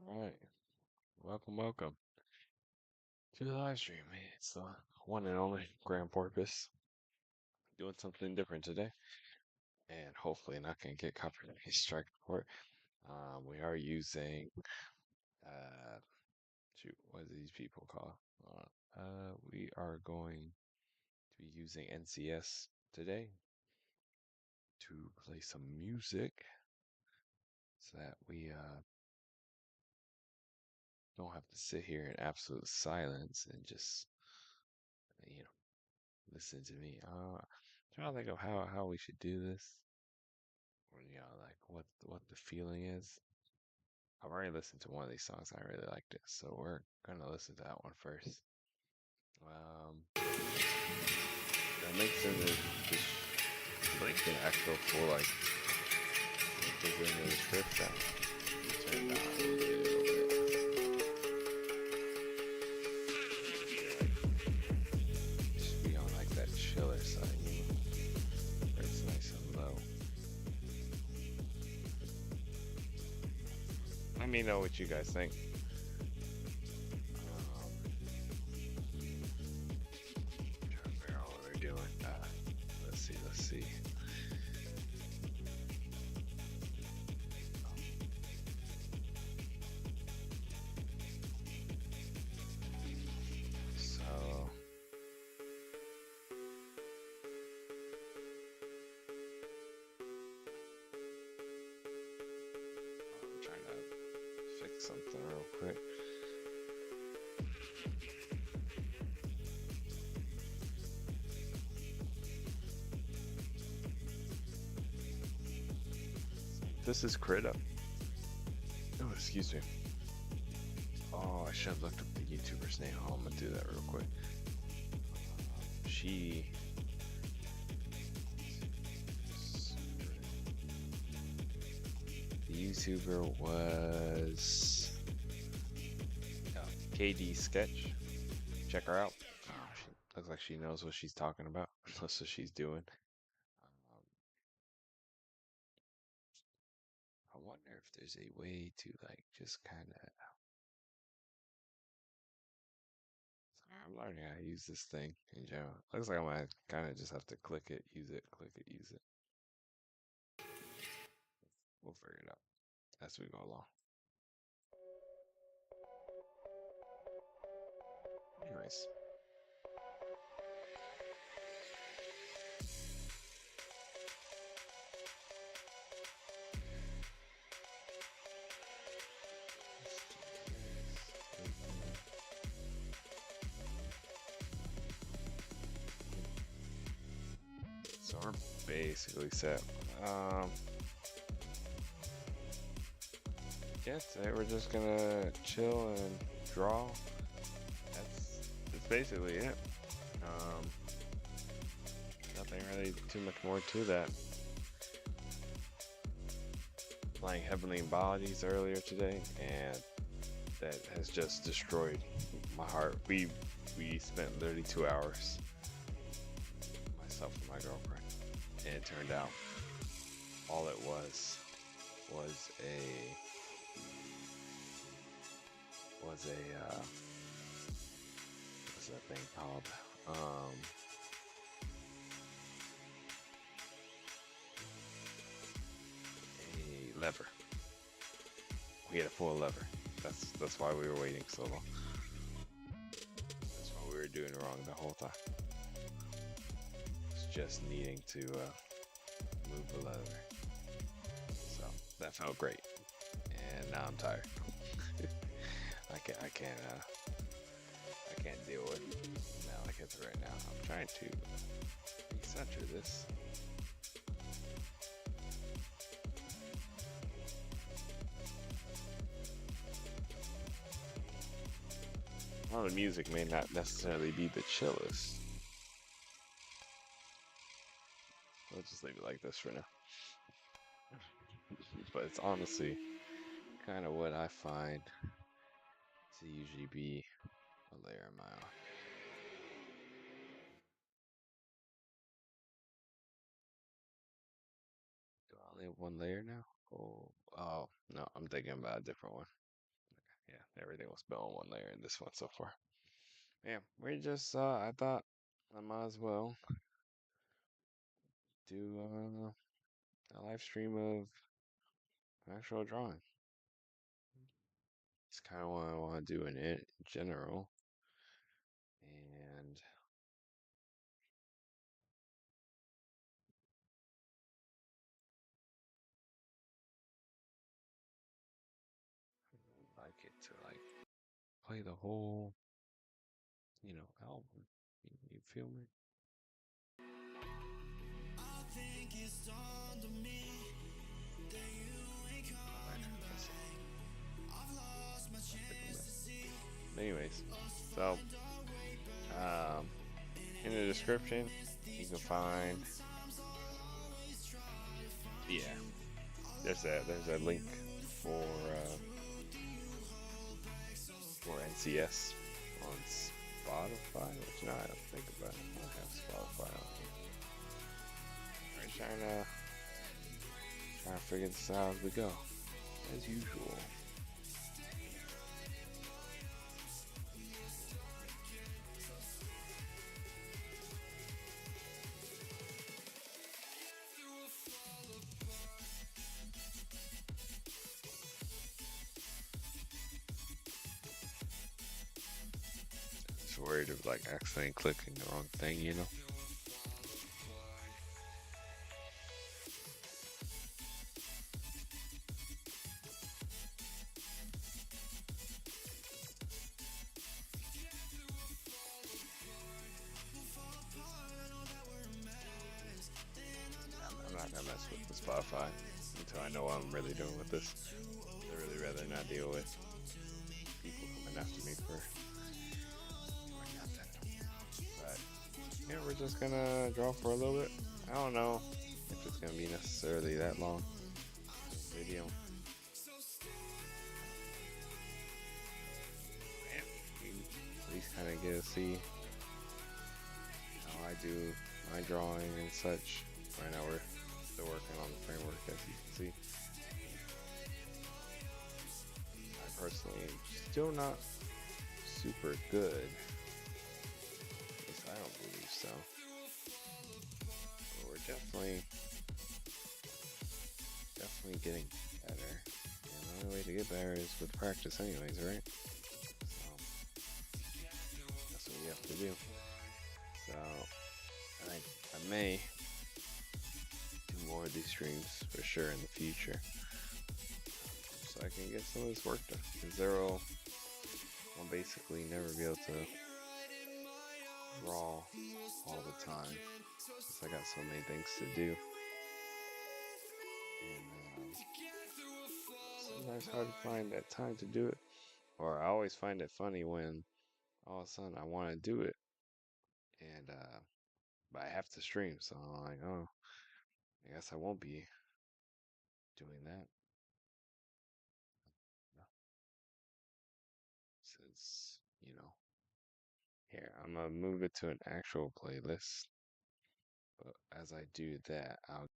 All right, welcome to the live stream. It's the one and only Grand Porpoise doing something different today, and hopefully not gonna get copyright strike for it. We are using shoot, what do these people call? We are going to be using NCS today to play some music, so that we don't have to sit here in absolute silence and just you know listen to me. Trying to think of how we should do this, or like what the feeling is. I've already listened to one of these songs. I really liked it, so we're gonna listen to that one first. The links in the link in actual full like link is in the description. Turn down a little bit. Just be on like that chiller side, where it's nice and low. Let me know what you guys think. Trying to figure out what we're doing. Let's see. So I'm trying to fix something real quick. This is Krita. Oh, excuse me. Oh, I should have looked up the YouTuber's name. Oh, I'm gonna do that real quick. She. The YouTuber was KD Sketch. Check her out. She looks like she knows what she's talking about. That's what she's doing. I wonder if there's a way to like just kind of. I'm learning how to use this thing in general. Looks like I'm gonna kind of just have to click it, use it, click it, use it. We'll figure it out as we go along. Anyways. So we're basically set. Yeah, today we're just gonna chill and draw. That's basically it. Nothing really too much more to that. Playing Heavenly Bodies earlier today, and that has just destroyed my heart. We spent literally 2 hours, myself and my girlfriend, and it turned out all it was a what's that thing called? A lever. We had a full lever. That's why we were waiting so long. That's what we were doing wrong the whole time. It's just needing to move the lever. So that felt great. And now I'm tired. I can't deal with now like it's right now. I'm trying to recenter this. Well, the music may not necessarily be the chillest. We'll just leave it like this for now. But it's honestly kind of what I find to usually be a layer in my eye. Do I only have one layer now? Oh no, I'm thinking about a different one. Yeah, everything was built on one layer in this one so far. Yeah, we just I thought I might as well do a live stream of actual drawing. It's kind of what I want to do in general, and I'd like it to like play the whole, album. You feel me? Anyways, so um, in the description you can find, yeah, there's a link for NCS on Spotify, which now I don't think about it, I don't have Spotify on here. We're trying to figure this out as we go, as usual. Just worried of like accidentally clicking the wrong thing, you know? I'm not gonna mess with the Spotify until I know what I'm really doing with this. I'd really rather not deal with people coming after me for doing nothing. But yeah, we're just gonna draw for a little bit. I don't know if it's gonna be necessarily that long video. Man, you at least kind of get to see how I do my drawing and such. Right now we're still working on the framework, as you can see. I personally am still not super good. At least I don't believe so. But we're definitely getting better. And the only way to get better is with practice anyways, right? So that's what we have to do. So I may do more of these streams for sure in the future, so I can get some of this work done. Because I'll basically never be able to draw all the time, because I got so many things to do. And sometimes hard to find that time to do it. Or I always find it funny when all of a sudden I want to do it, and but I have to stream, so I'm like, oh, I guess I won't be doing that. No. Since, here, I'm gonna move it to an actual playlist. But as I do that, I'll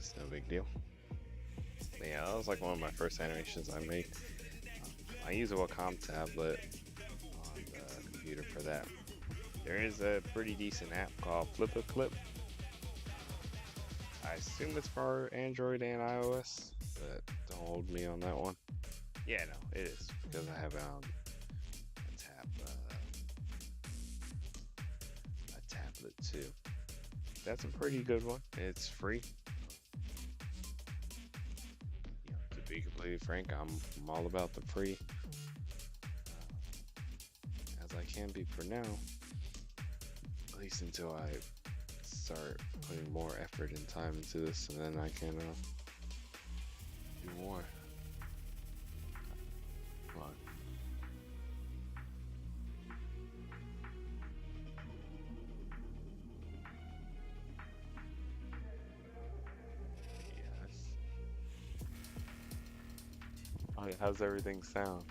It's no big deal. But yeah, that was like one of my first animations I made. I use a Wacom tablet on the computer for that. There is a pretty decent app called Flip a Clip. I assume it's for Android and iOS, but don't hold me on that one. Yeah, no, it is because I have it on a tablet too. That's a pretty good one. It's free. To be completely frank, I'm all about the free as I can be for now, at least until I start putting more effort and time into this, and then I can do more. Come on. Yes. Oh, yeah, how's everything sound?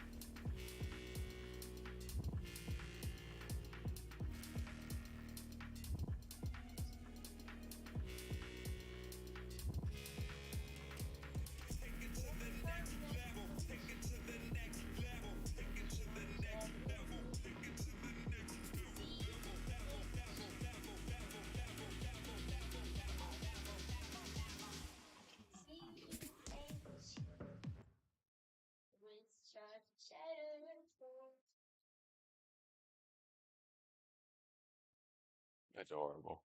Adorable.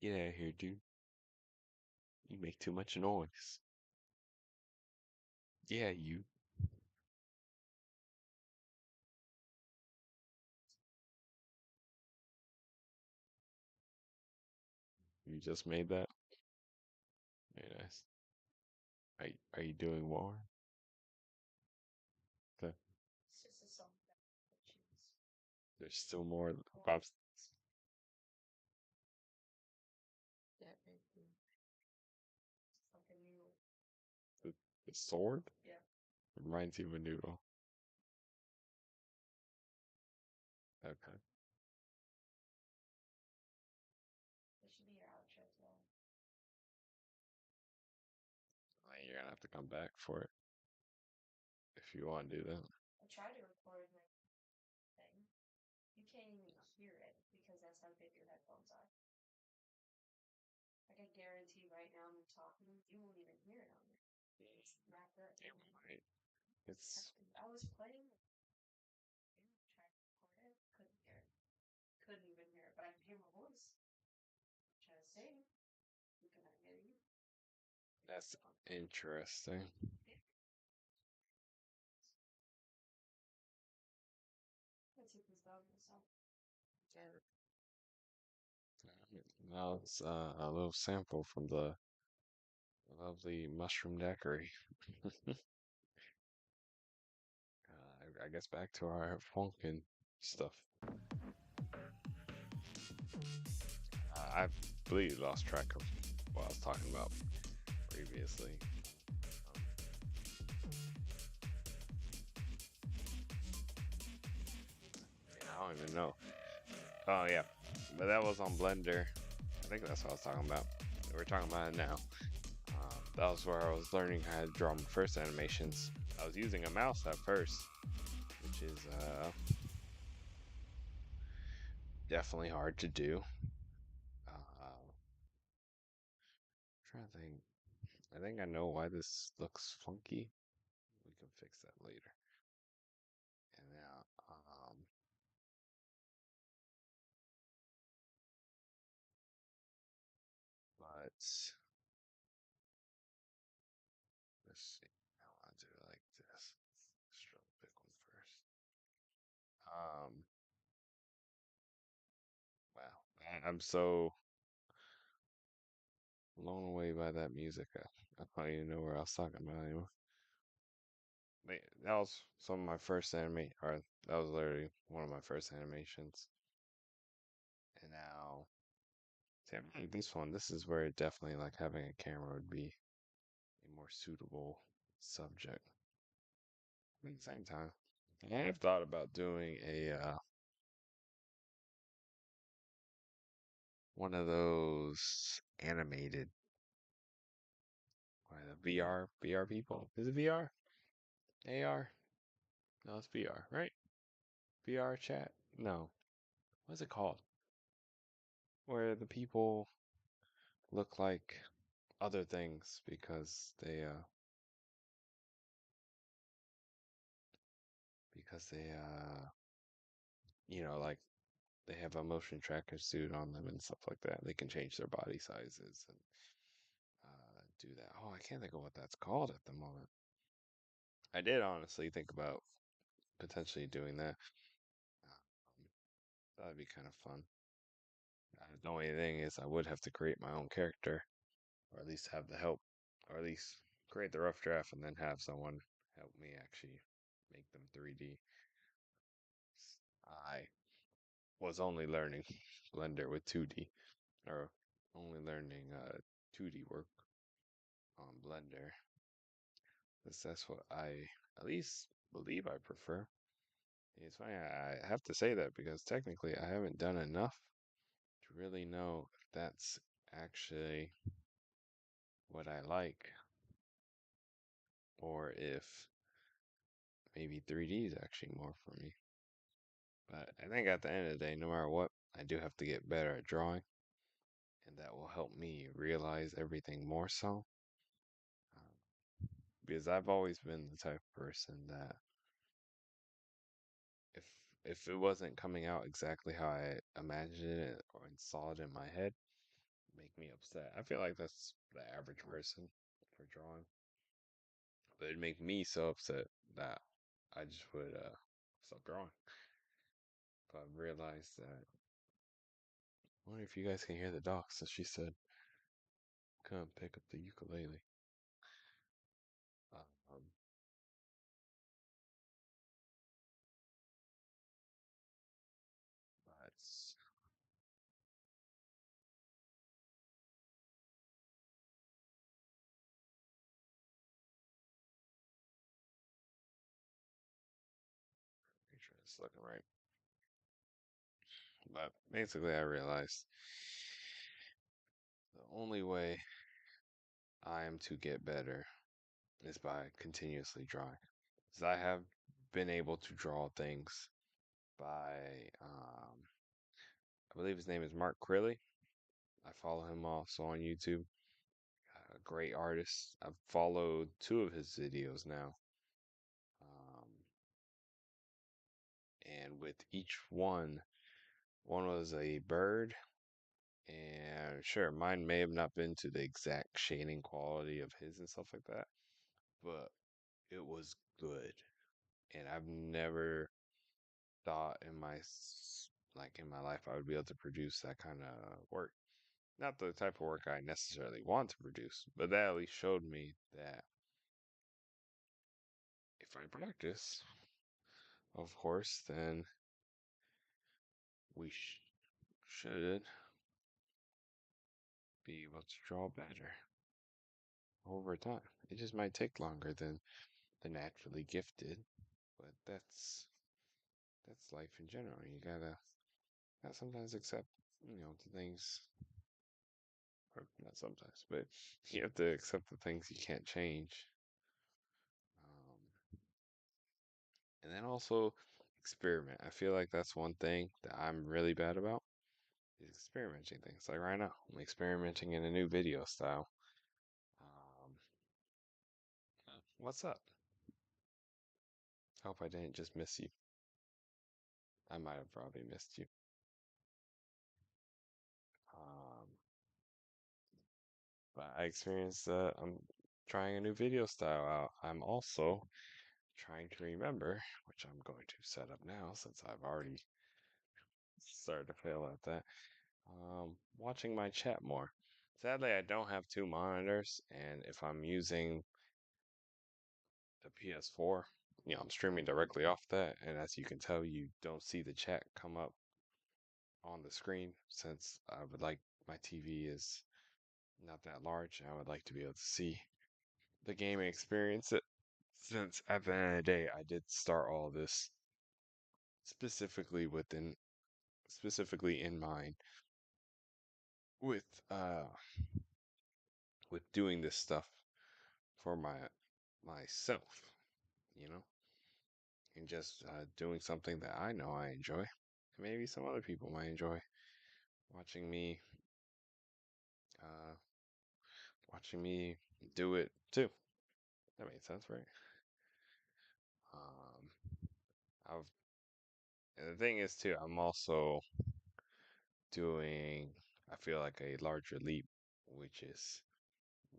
Get out of here, dude. You make too much noise. Yeah, you just made that. Very nice. Are you doing more? Okay. There's still more pops. The, the sword reminds you of a noodle. Okay. You're gonna have to come back for it if you want to do that. Yeah, right. It's that's interesting. Now it's a little sample from the lovely mushroom daiquiri. I guess back to our funkin' stuff. I completely lost track of what I was talking about previously. I don't even know. Oh yeah, but that was on Blender. I think that's what I was talking about. We're talking about it now. That was where I was learning how to draw my first animations. I was using a mouse at first, which is definitely hard to do. Trying to think. I think I know why this looks funky. We can fix that later. And now, but let's see. I want to do it like this. Let's draw the big one first. Um, wow. I'm so blown away by that music. I don't even know where I was talking about anymore. That was some of my first anime, or that was literally one of my first animations. And now, see, like this one, this is where definitely like having a camera would be a more suitable subject. But at the same time, I have thought about doing a one of those animated, the VR people. Is it VR? AR? No, it's VR, right? VR chat? No. What's it called? Where the people look like other things because they like they have a motion tracker suit on them and stuff like that. They can change their body sizes and do that. Oh, I can't think of what that's called at the moment. I did honestly think about potentially doing that. Um, that'd be kind of fun. The only thing is, I would have to create my own character, or at least have the help, or at least create the rough draft and then have someone help me actually make them 3D. I was only learning Blender with 2D, or only learning 2D work on Blender. That's what I at least believe I prefer. It's funny, I have to say that because technically I haven't done enough to really know if that's actually what I like, or if maybe 3D is actually more for me. But I think at the end of the day, no matter what, I do have to get better at drawing, and that will help me realize everything more so. Because I've always been the type of person that if if it wasn't coming out exactly how I imagined it or saw it in my head, make me upset. I feel like that's the average person for drawing. But it'd make me so upset that I just would stop drawing. But I've realized that. I wonder if you guys can hear the dog. So she said, "Come pick up the ukulele." Um, but make sure it's looking right. But basically, I realized the only way I am to get better is by continuously drawing. Because I have been able to draw things by, I believe his name is Mark Crilly. I follow him also on YouTube. A great artist. I've followed two of his videos now. Um, and with each one was a bird. And sure, mine may have not been to the exact shading quality of his and stuff like that, but it was good. And I've never thought in my life I would be able to produce that kind of work. Not the type of work I necessarily want to produce, but that at least showed me that if I practice, of course, then we should be able to draw better over time. It just might take longer than the naturally gifted, but that's life in general. Gotta sometimes accept, the things, or not sometimes, but you have to accept the things you can't change. Um, and then also experiment. I feel like that's one thing that I'm really bad about is experimenting things. Like right now, I'm experimenting in a new video style. Um, what's up? Hope I didn't just miss you. I might have probably missed you. Um, but I experienced I'm trying a new video style out. I'm also trying to remember, which I'm going to set up now since I've already started to fail at that. Watching my chat more. Sadly, I don't have two monitors, and if I'm using the PS4, I'm streaming directly off that, and as you can tell, you don't see the chat come up on the screen since I would like my TV is not that large. I would like to be able to see the gaming experience. Since at the end of the day, I did start all this specifically in mind with uh with doing this stuff for myself, you know, and just doing something that I know I enjoy. Maybe some other people might enjoy watching me uh watching me do it too. That makes sense, right? Um, I've and the thing is too, I'm also doing I feel like a larger leap, which is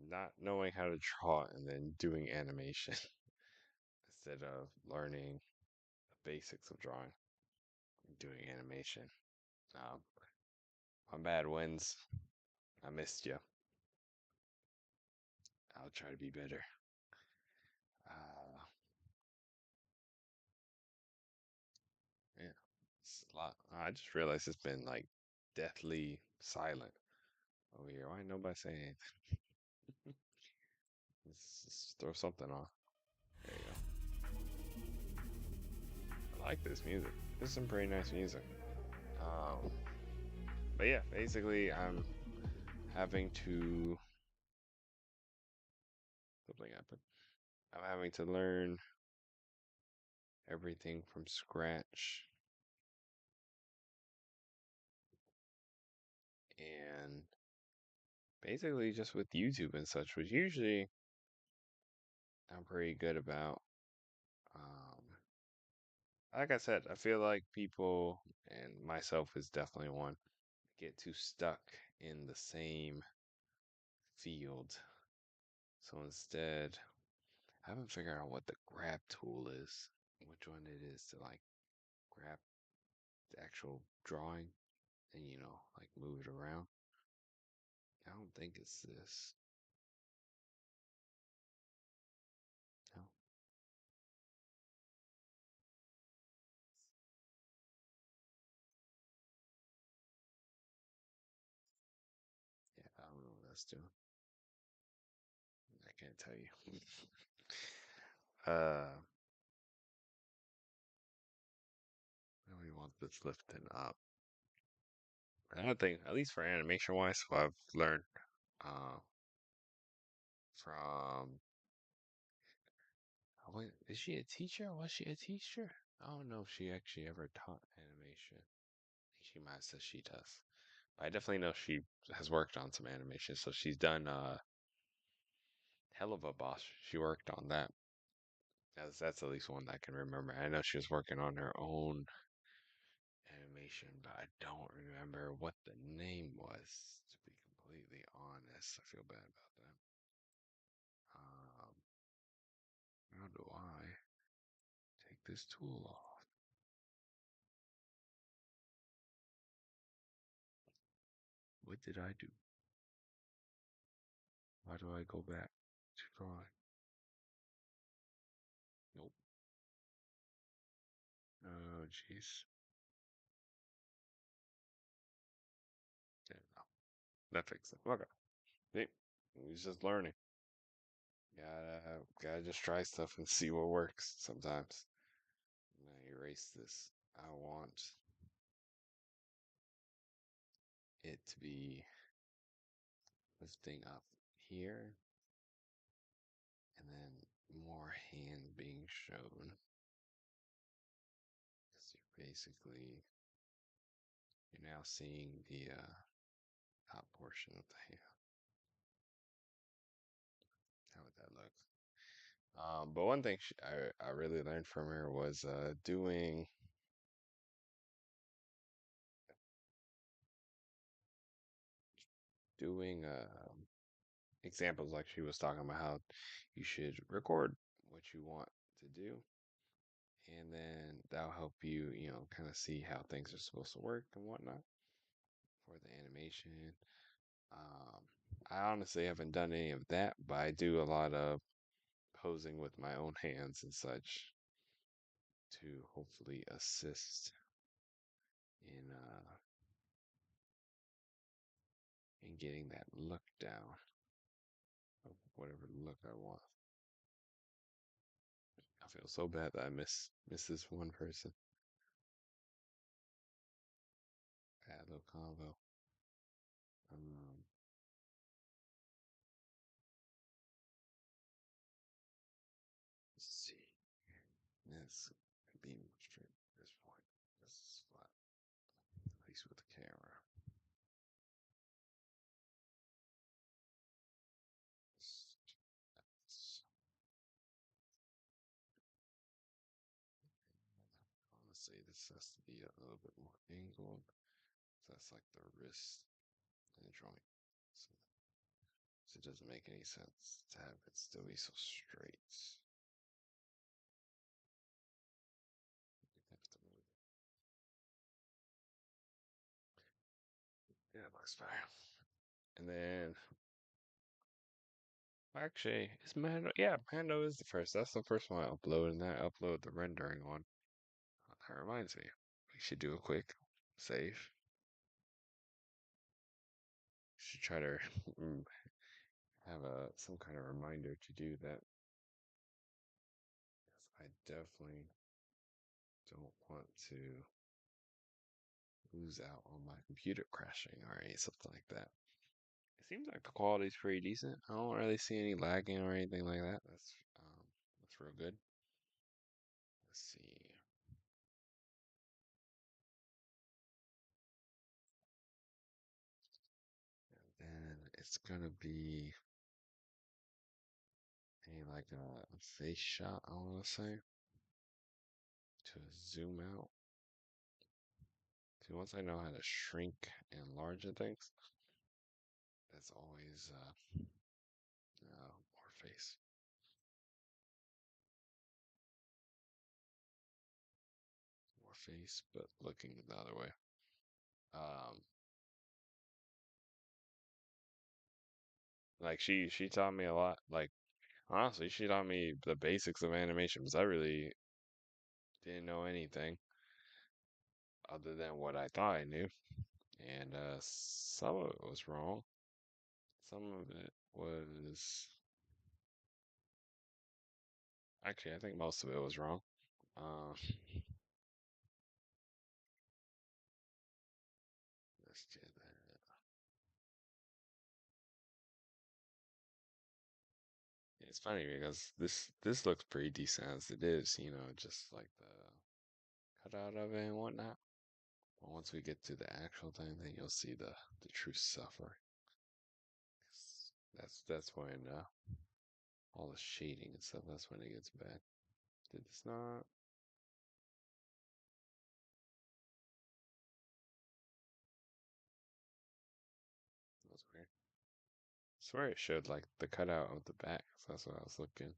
not knowing how to draw and then doing animation instead of learning the basics of drawing and doing animation. Um, my bad wins. I missed you. I'll try to be better. Uh, yeah, it's a lot. I just realized it's been like deathly silent over here. Why nobody saying anything? Let's just throw something on. There you go. I like this music. This is some pretty nice music. Um, but yeah, basically, I'm having to something happened. I'm having to learn everything from scratch, and basically just with YouTube and such, which usually I'm pretty good about. Um, like I said, I feel like people and myself is definitely one get too stuck in the same field. So instead, I haven't figured out what the grab tool is, which one it is to like grab the actual drawing and like move it around. I don't think it's this. No, yeah, I don't know what that's doing. I can't tell you. uh, we want this lifting up. I don't think, at least for animation wise, what I've learned uh, from. Wait, is she a teacher? Was she a teacher? I don't know if she actually ever taught animation. I think she might have said she does. But I definitely know she has worked on some animation. So she's done Hell of a Boss. She worked on that. That's at least one that I can remember. I know she was working on her own animation, but I don't remember what the name was, to be completely honest. I feel bad about that. Um, how do I take this tool off? What did I do? Why do I go back to drawing? Nope. Oh, jeez. Yeah, no. That fixed it. Okay. See? He's just learning. Gotta just try stuff and see what works sometimes. I'm gonna erase this. I want it to be lifting up here and then more hands being shown. Because you're now seeing the top portion of the hand. How would that look? But one thing I really learned from her was doing examples like she was talking about how you should record what you want to do, and then that'll help you, kind of see how things are supposed to work and whatnot for the animation. Um, I honestly haven't done any of that, but I do a lot of posing with my own hands and such to hopefully assist in getting that look down of whatever look I want. I feel so bad that I miss this one person. Bad little convo. Um, let's see. This could be more straight at this point. This is flat, at least with the camera. Honestly, this has to be a little bit more angled. So that's like the wrist and the joint. So it doesn't make any sense to have it still be so straight. Have to move it. Yeah, it looks better. And then actually, is Mando? Yeah, Mando is the first. That's the first one I upload, and I upload the rendering one. That reminds me, we should do a quick save. Should try to have a some kind of reminder to do that. Because I definitely don't want to lose out on my computer crashing or something like that. It seems like the quality's pretty decent. I don't really see any lagging or anything like that. That's real good. Let's see. And then it's gonna be like a face shot, I wanna say. To zoom out. See, once I know how to shrink and enlarge things, that's always more face. More face, but looking the other way. Um, like she taught me a lot. Like honestly, she taught me the basics of animation because I really didn't know anything other than what I thought I knew, and some of it was wrong. Some of it was actually I think most of it was wrong. Uh, let's get that. It's funny because this looks pretty decent as it is, just like the cutout of it and whatnot. But once we get to the actual thing, then you'll see the true suffer. That's when all the shading and stuff. That's when it gets bad. Did this not? That's weird. I swear it showed like the cutout of the back. So that's what I was looking.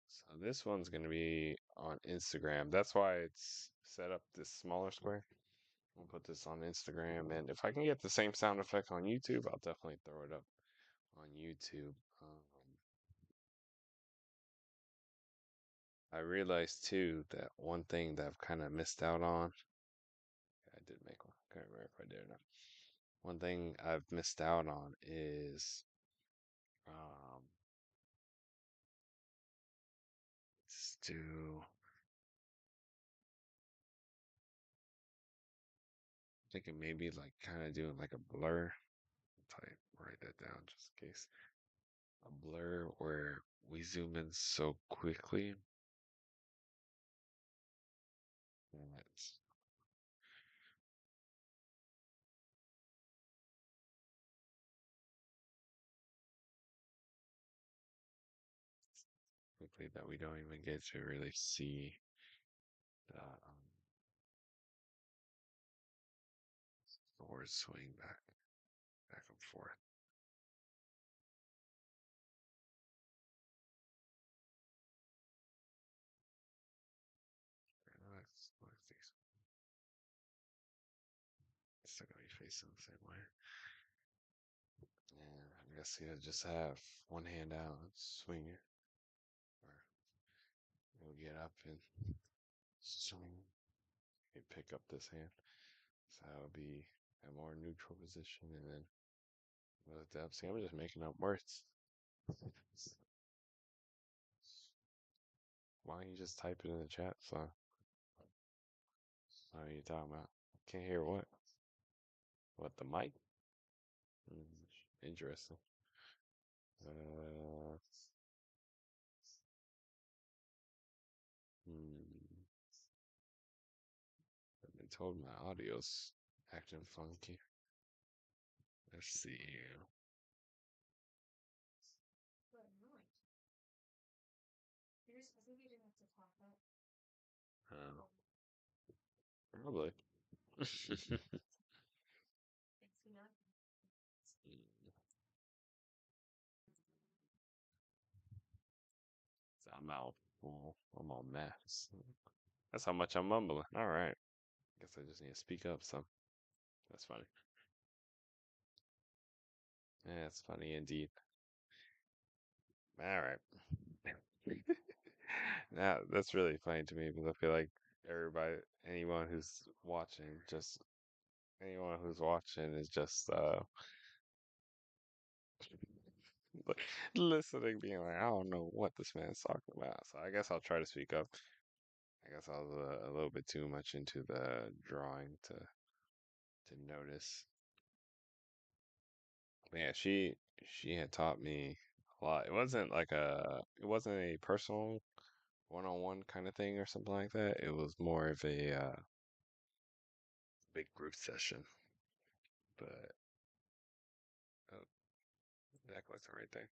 So this one's gonna be on Instagram. That's why it's set up this smaller square. I'll put this on Instagram, and if I can get the same sound effect on YouTube, I'll definitely throw it up on YouTube. I realized too that one thing that I've kind of missed out on. I did make one. Can't remember if I did or not. One thing I've missed out on is um, do thinking maybe like kind of doing like a blur. Type write that down just in case. A blur where we zoom in so quickly that we don't even get to really see the words swing back and forth. It's still gonna be facing the same way. Yeah, I guess you just have one hand out and swing it, or you'll get up and swing. You pick up this hand, so that'll be a more neutral position, and then look up. See, I'm just making up words. Why don't you just type it in the chat so What are you talking about? Can't hear what? What, the mic? Interesting. Uh, hmm. I've been told my audio's acting funky. Let's see here. Uh, Probably. I'm out. Well, I'm on max. That's how much I'm mumbling. All right. Guess I just need to speak up some. That's funny. Yeah, it's funny indeed. All right. Now that's really funny to me because I feel like everybody, anyone who's watching, just anyone who's watching is just like, listening, being like, I don't know what this man's talking about. So I guess I'll try to speak up. I guess I was a little bit too much into the drawing to notice. But yeah, she had taught me a lot. It wasn't a personal one-on-one kind of thing or something like that. It was more of a big group session. But oh, that was the right thing.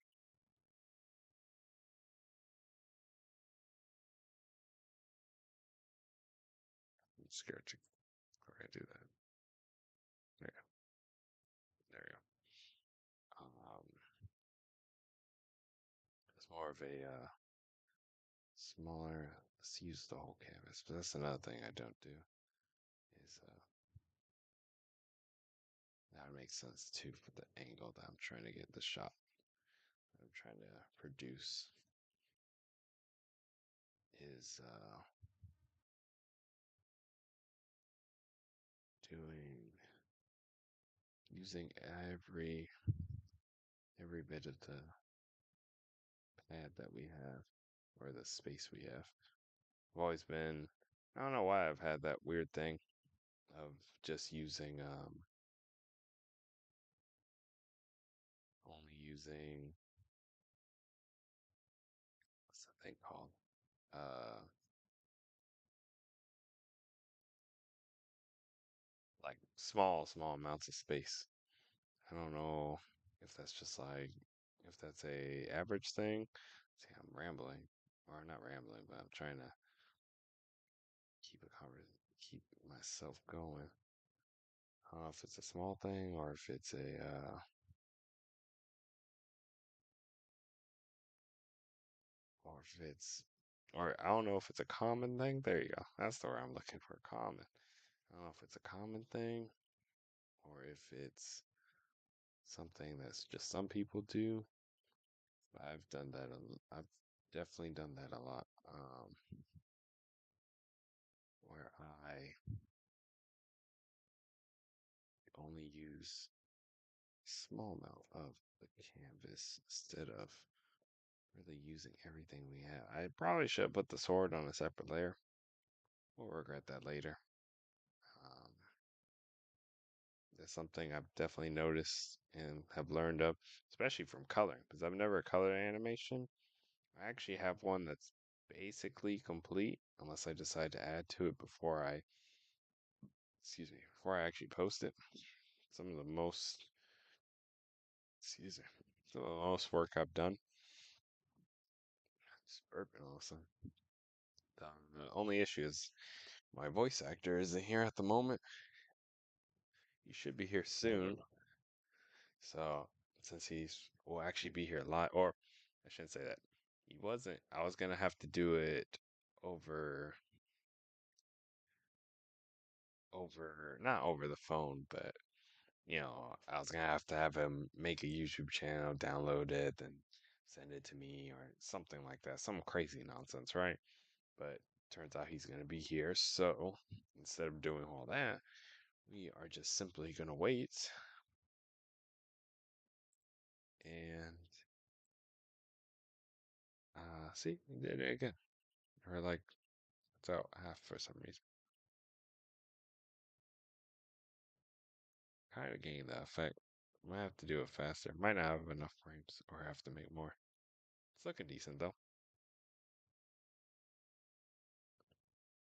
I'm scared to go ahead and do that. There, there you go. It's more of a smaller. Let's use the whole canvas. But that's another thing I don't do. Is that makes sense too for the angle that I'm trying to get the shot. I'm trying to produce is doing using every bit of the pad that we have or the space we have. I've always been I don't know why I've had that weird thing of just using only using what's the thing called? Uh like small amounts of space. I don't know if that's just like if that's a average thing. See, I'm rambling, or not rambling, but I'm trying to keep myself going. I don't know if it's a small thing or if it's or if it's, or I don't know if it's a common thing. There you go. That's the word I'm looking for. Common. I don't know if it's a common thing or if it's something that's just some people do. But I've done that. I've definitely done that a lot. Where I only use small amount of the canvas instead of really using everything we have. I probably should put the sword on a separate layer. We'll regret that later. Um, that's something I've definitely noticed and have learned of, especially from coloring, because I've never colored animation. I actually have one that's basically complete, unless I decide to add to it before I actually post it. Some of the most, excuse me, some of the most work I've done. Just burping all of a sudden. The only issue is my voice actor isn't here at the moment. He should be here soon. So since will actually be here live, or I shouldn't say that. He wasn't. I was gonna have to do it over not over the phone, but I was gonna have to have him make a YouTube channel, download it, and send it to me or something like that. Some crazy nonsense, right? But turns out he's gonna be here, so instead of doing all that, we are just simply gonna wait and see, we did it again. Or like it's out half for some reason. kind of getting that effect. Might have to do it faster. Might not have enough frames or have to make more. It's looking decent though.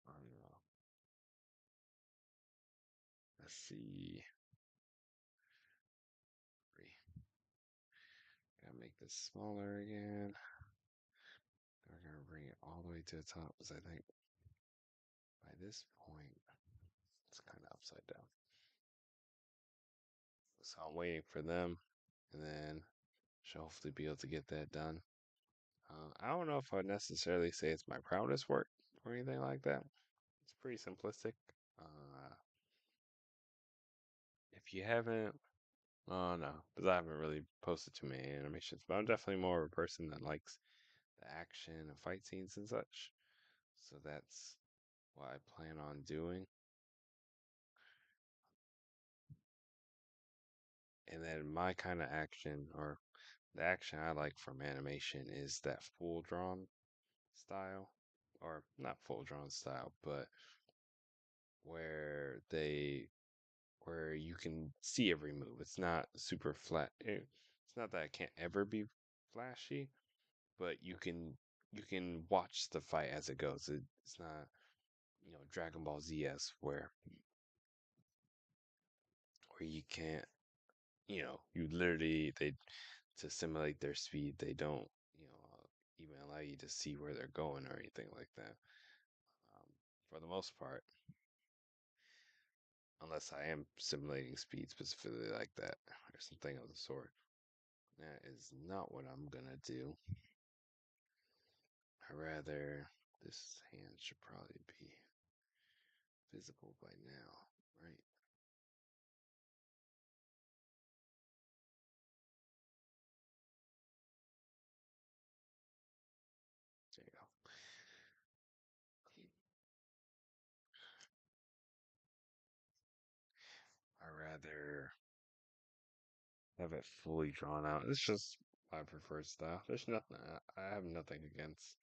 I don't know. Let's see. Gotta make this smaller again. We're gonna bring it all the way to the top because I think by this point it's kind of upside down. So I'm waiting for them, and then should hopefully be able to get that done. I don't know if I'd necessarily say it's my proudest work or anything like that. It's pretty simplistic. Uh, if you haven't, oh no, because I haven't really posted too many animations, but I'm definitely more of a person that likes the action and fight scenes and such. So that's what I plan on doing. And then my kind of action, or the action I like from animation, is that full drawn style, or not full drawn style, but where they where you can see every move. It's not super flat. It's not that it can't ever be flashy, but you can watch the fight as it goes. It's not Dragon Ball ZS where you can't you literally they to simulate their speed they don't even allow you to see where they're going or anything like that. For the most part, unless I am simulating speed specifically like that or something of the sort. That is not what I'm gonna do. I rather this hand should probably be visible by now, right? There you go. I rather have it fully drawn out. It's just my preferred style. There's nothing. I have nothing against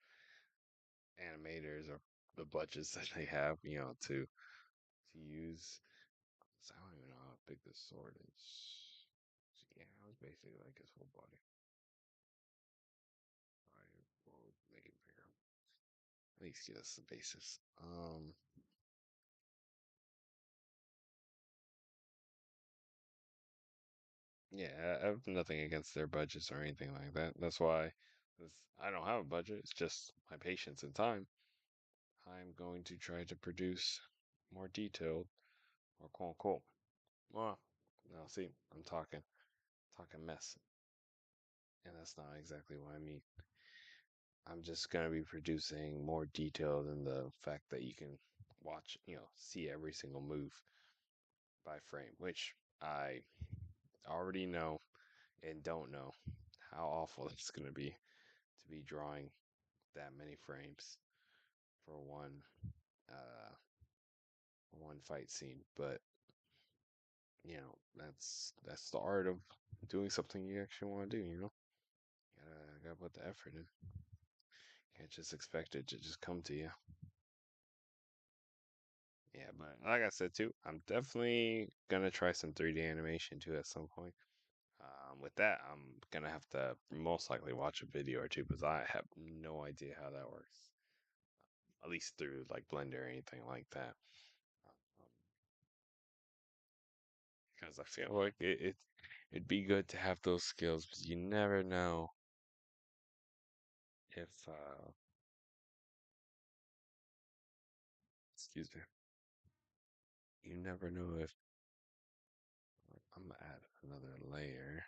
animators or the budgets that they have, to use. So I don't even know how big this sword is. So yeah, I was basically like his whole body. I will make it bigger. At least get us the basis. Yeah, I have nothing against their budgets or anything like that. That's why, 'cause I don't have a budget. It's just my patience and time. I'm going to try to produce more detailed or quote unquote. Well, no, see, I'm talking mess, and that's not exactly what I mean. I'm just gonna be producing more detail than the fact that you can watch, see every single move by frame, which I already know and don't know how awful it's gonna be to be drawing that many frames for uh one fight scene. But that's the art of doing something you actually want to do. Gotta put the effort in. Can't just expect it to just come to you. Yeah, but like I said too, I'm definitely gonna try some 3D animation too at some point. With that, I'm gonna have to most likely watch a video or two because I have no idea how that works. At least through like Blender or anything like that. Because I feel like it'd be good to have those skills because you never know if excuse me, you never know if I'm gonna add another layer.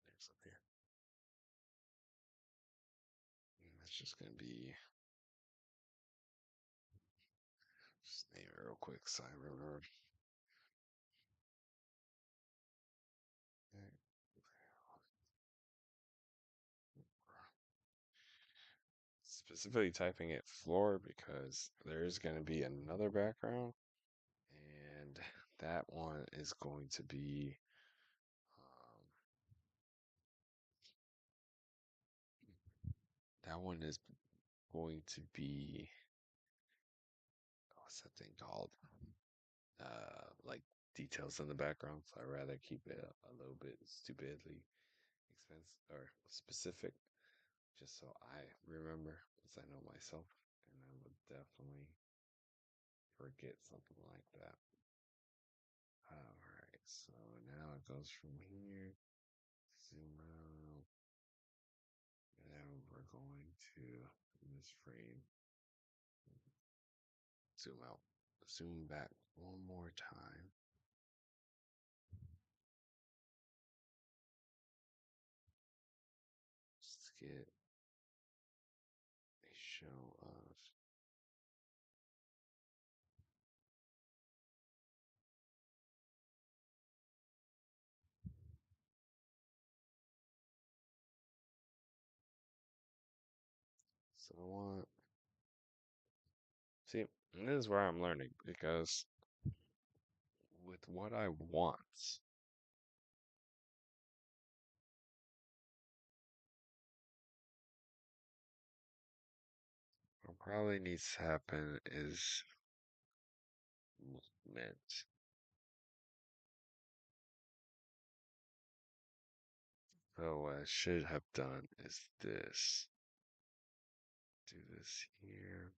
There's up here. And that's just gonna be just name it real quick. Cyber Road. Specifically typing it floor because there is going to be another background, and that one is going to be that one is going to be what's that thing called? Like details in the background. So I'd rather keep it a little bit stupidly expensive or specific, just so I remember, because I know myself, and I would definitely forget something like that. Alright, so now it goes from here, zoom out, and then we're going to, in this frame, zoom out, zoom back one more time. Just get a show of, so I want, see, this is where I'm learning, because with what I want, what probably needs to happen is movement. So what I should have done is this. Do this here.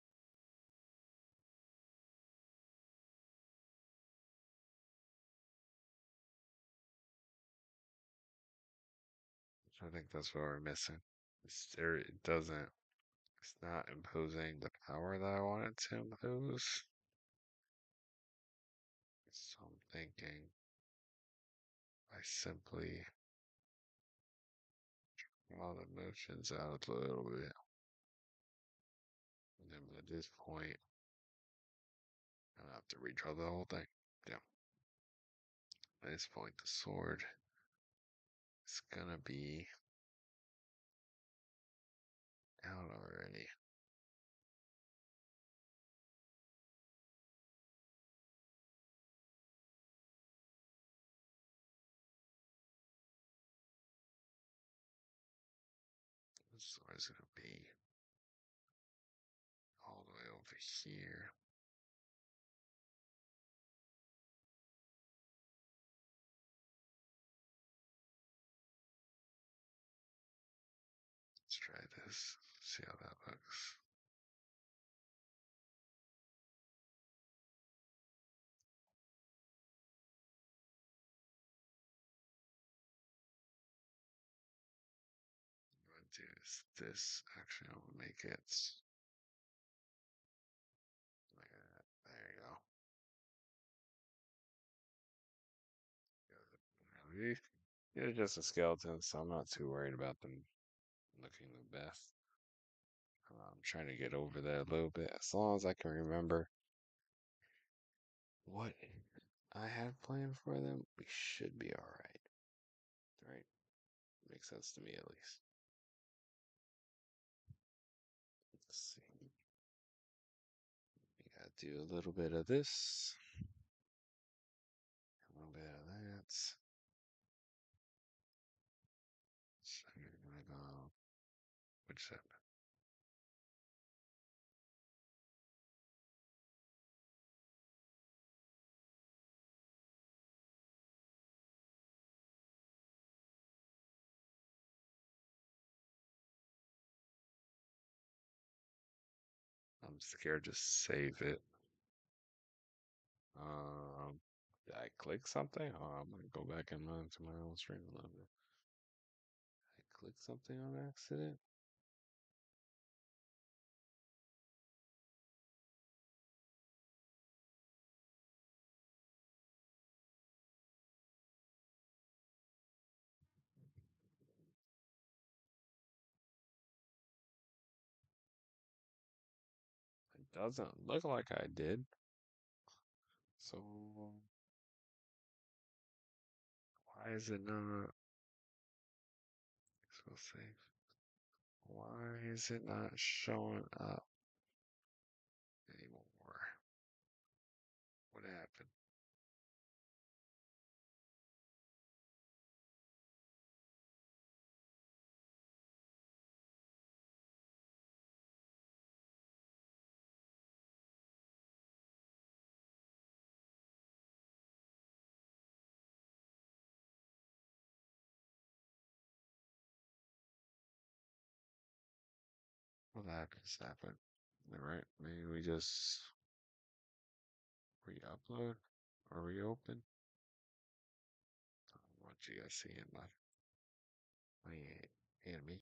I think that's what we're missing. It doesn't, it's not imposing the power that I want it to impose. So I'm thinking I simply draw the motions out a little bit. And then at this point, I have to redraw the whole thing. Yeah. At this point, the sword is gonna be out already. The sword's gonna be all the way over here. Let's try this. See how that looks. What I'm gonna do is this. Actually, I'm gonna make it like that. There you go. They're just a skeleton, so I'm not too worried about them looking the best. I'm trying to get over that a little bit. As long as I can remember what I had planned for them, we should be alright. Right? Makes sense to me at least. Let's see. We gotta do a little bit of this, a little bit of that. So you're gonna go, which step? I'm scared to save it. Did I click something? Oh, I'm gonna go back in to my own stream a little bit. I clicked something on accident. It doesn't look like I did. So why is it not so safe? Why is it not showing up anymore? What happened? that just happened. All right, maybe we just re-upload or reopen. I want you guys seeing my enemy.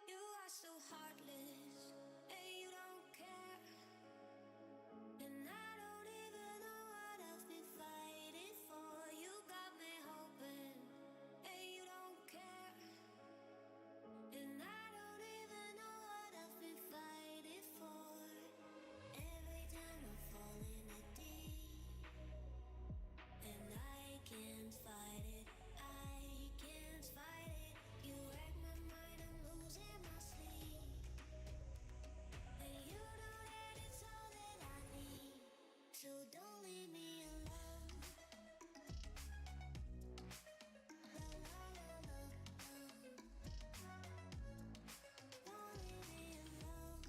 You are so heartless, and you don't care. And I don't even know what I've been fighting for. You got me hoping, and you don't care. And I don't even know what I've been fighting for. Every time I fall in the deep, and I can't fight it, I can't fight it. You wreck my mind, I'm losing my sleep. And you know that it's all that I need. So don't leave me alone. La la la la la. Don't leave me alone.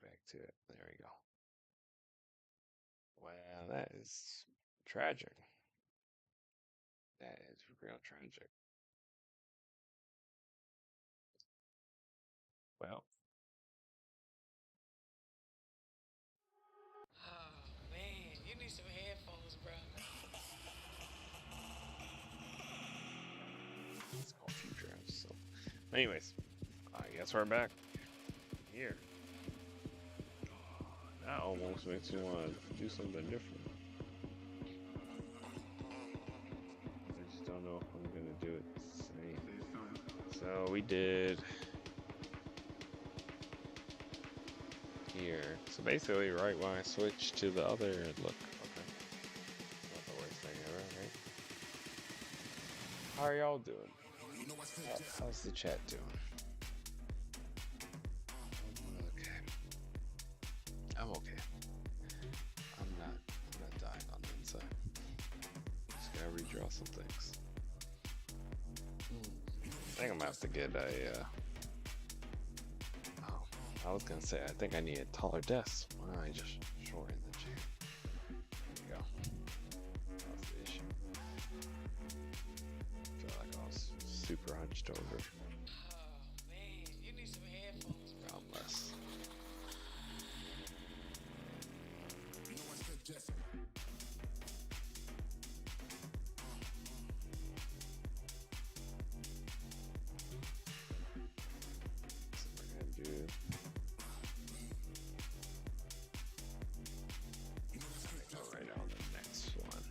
get back to it. There we go. Well, that is tragic. That is real tragic. Well, Oh man, you need some headphones, bro. it's called future apps. So, anyways, I guess we're back here. That almost makes me want to do something different. I just don't know if I'm gonna do it the same. So we did here. So basically, right when I switched to the other look, okay, not the worst thing ever, right? How are y'all doing? How's the chat doing? Okay, I'm okay. I'm not dying on the inside. Just gotta redraw some things. I think I'm gonna have to get a. Oh, I was gonna say I think I need a taller desk. Why don't I just shorten the chair? There you go. That's the issue. I feel like I was super hunched over. Oh man, you need some headphones, bro. I'm less. So we're gonna do. Go right on the next one.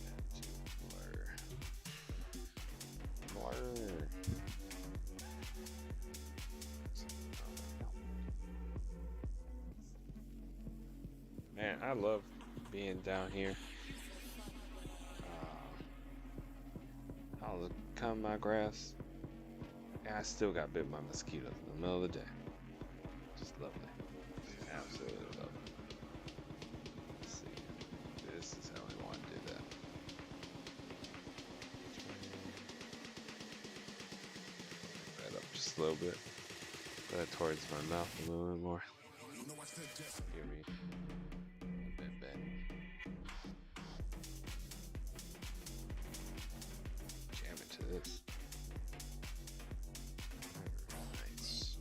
And to blur. Blur. Man, I love being down here. I'll cut my grass. And I still got bit by mosquitoes in the middle of the day. Just lovely. Absolutely lovely. Let's see. This is how we want to do that. Turn that up just a little bit. Put that towards my mouth a little bit more. Hear me a bit better. Jam into this. Nice.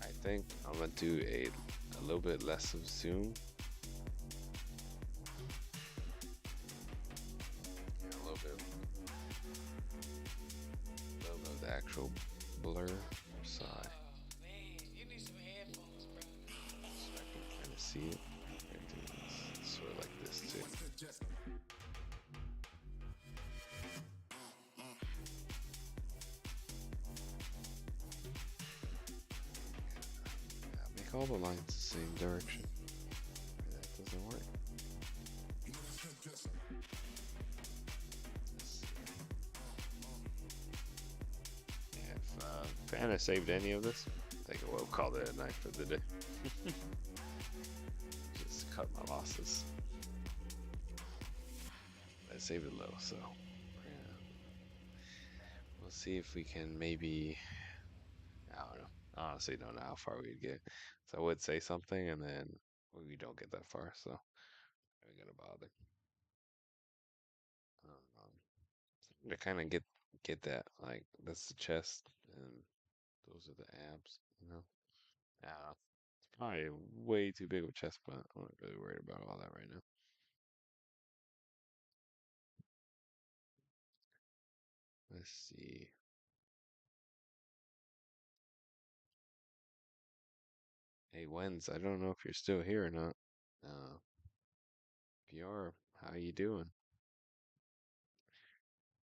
I think I'm gonna do a little bit less of zoom. Yeah, a little bit of the actual blur side. Oh man, you need some headphones, bro. So I can kind of see it. I do this sort of like this too. Yeah, make all the lines the same direction. That doesn't work. If Anna saved any of this, I think we'll call it a night for the day. Just cut my losses. I saved it low, so we'll see if we can maybe. I don't know. I honestly don't know how far we'd get. So I would say something, and then we don't get that far, so we gotta bother. To kind of get that, like that's the chest, and those are the abs. I don't know. It's probably way too big of a chest, but I'm not really worried about all that right now. Let's see. Hey, Wens, I don't know if you're still here or not. If you are, how you doing?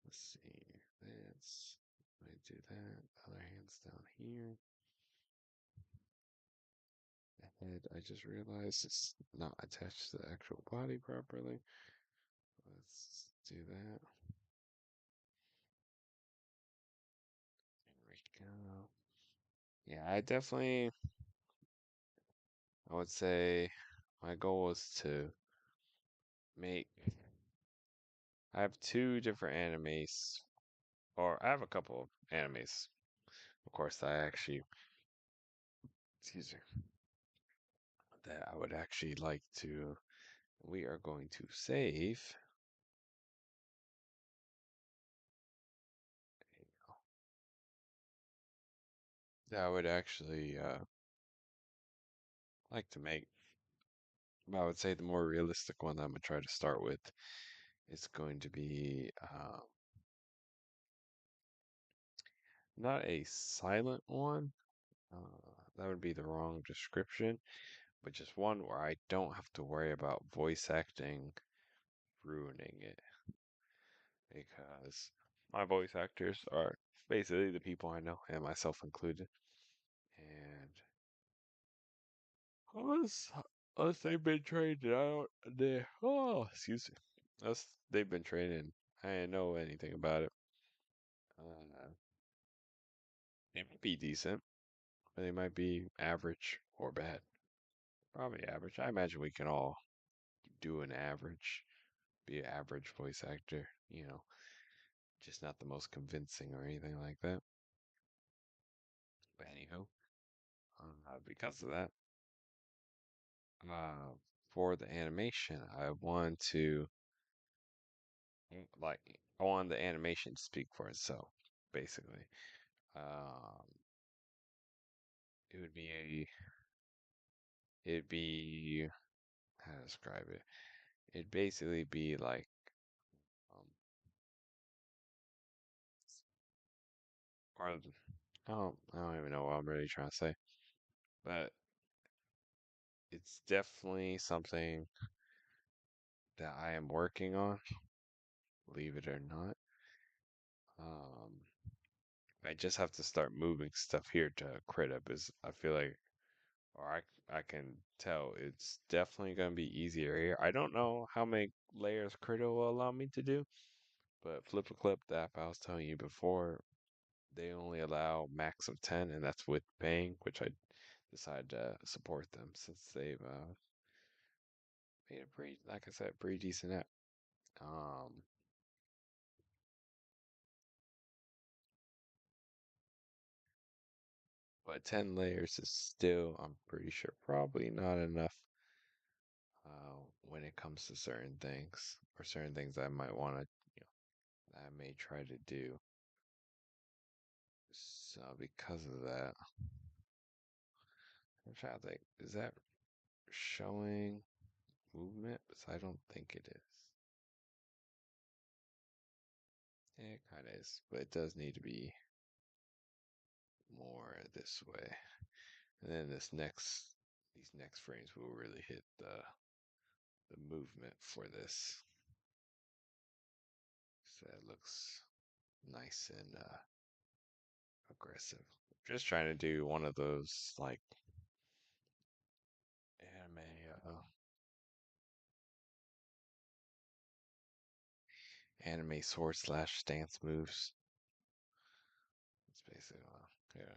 Let's see. That's I do that. Other hand's down here. The head, I just realized it's not attached to the actual body properly. Let's do that. There we go. Yeah, I would say my goal was to make I have two different animes, or I have a couple of animes. Of course, I actually, excuse me, that I would actually like to. We are going to save. That I would actually like to make. I would say the more realistic one that I'm gonna try to start with is going to be not a silent one. That would be the wrong description, but just one where I don't have to worry about voice acting ruining it because my voice actors are basically the people I know, and myself included. And us, us, they've been trained out. Excuse me. Us, they've been training. I didn't know anything about it. Uh, they might be decent, but they might be average or bad. Probably average. I imagine we can all do an average, be an average voice actor, just not the most convincing or anything like that. But anyhow, because of that, uh, for the animation, I want the animation to speak for itself, basically. Um, it would be it'd be, how to describe it? It'd basically be like, um, or I don't even know what I'm really trying to say, but it's definitely something that I am working on, believe it or not. Um, I just have to start moving stuff here to crit up. Is I feel like, or I can tell it's definitely gonna be easier here. I don't know how many layers crit will allow me to do, but Flip a Clip, the app I was telling you before, they only allow max of 10, and that's with paying, which I decided to support them since they've made a pretty, like I said, pretty decent app. Um, but 10 layers is still, I'm pretty sure, probably not enough when it comes to certain things or certain things I might want to, that I may try to do. So because of that, I'm trying to think, is that showing movement? Because I don't think it is. Yeah, it kind of is, but it does need to be more this way. And then these next frames will really hit the movement for this. So it looks nice and aggressive. Just trying to do one of those like anime anime sword slash stance moves. It's basically yeah.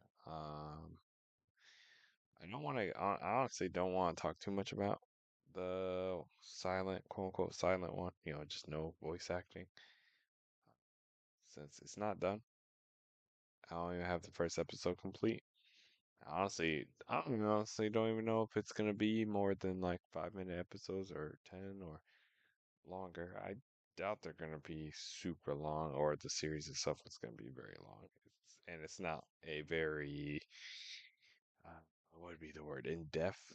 I don't want to. I honestly don't want to talk too much about the silent, quote unquote, silent one. Just no voice acting since it's not done. I don't even have the first episode complete. Honestly don't even know if it's gonna be more than like 5-minute episodes or 10 or longer. I doubt they're gonna be super long, or the series itself is gonna be very long. And it's not a very uh, what would be the word, in depth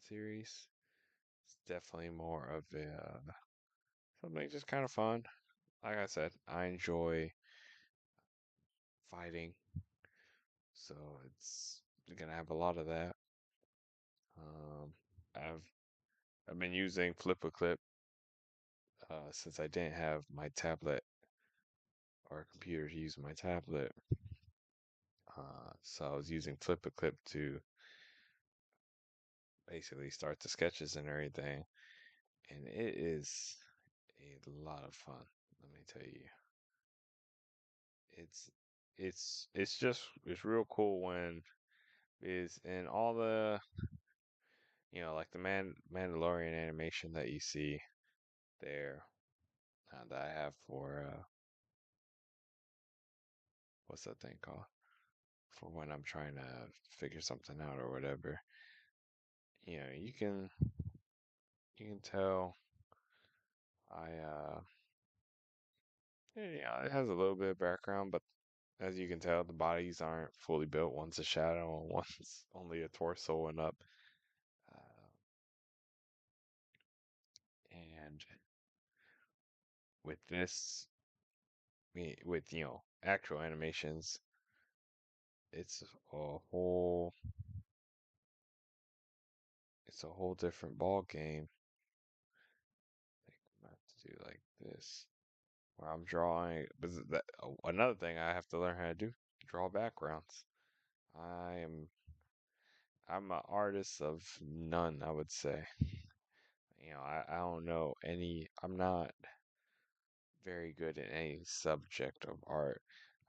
series. It's definitely more of a something just kind of fun. Like I said, I enjoy fighting, so it's gonna have a lot of that. Um, I've I've been using Flip a Clip since I didn't have my tablet or computer to use my tablet. So I was using Flip a Clip to basically start the sketches and everything, and it is a lot of fun. Let me tell you, it's it's real cool when is in all the like the Mandalorian animation that you see. there that I have for what's that thing called? For when I'm trying to figure something out or whatever. You can tell I yeah, it has a little bit of background, but as you can tell, the bodies aren't fully built. One's a shadow and one's only a torso and up. Uh, and with this, with actual animations, it's a whole it's a whole different ball game. Like, I'm gonna have to do like this, where I'm drawing. But another thing I have to learn how to do: draw backgrounds. I am I'm an artist of none, I would say. I don't know any. I'm not very good in any subject of art.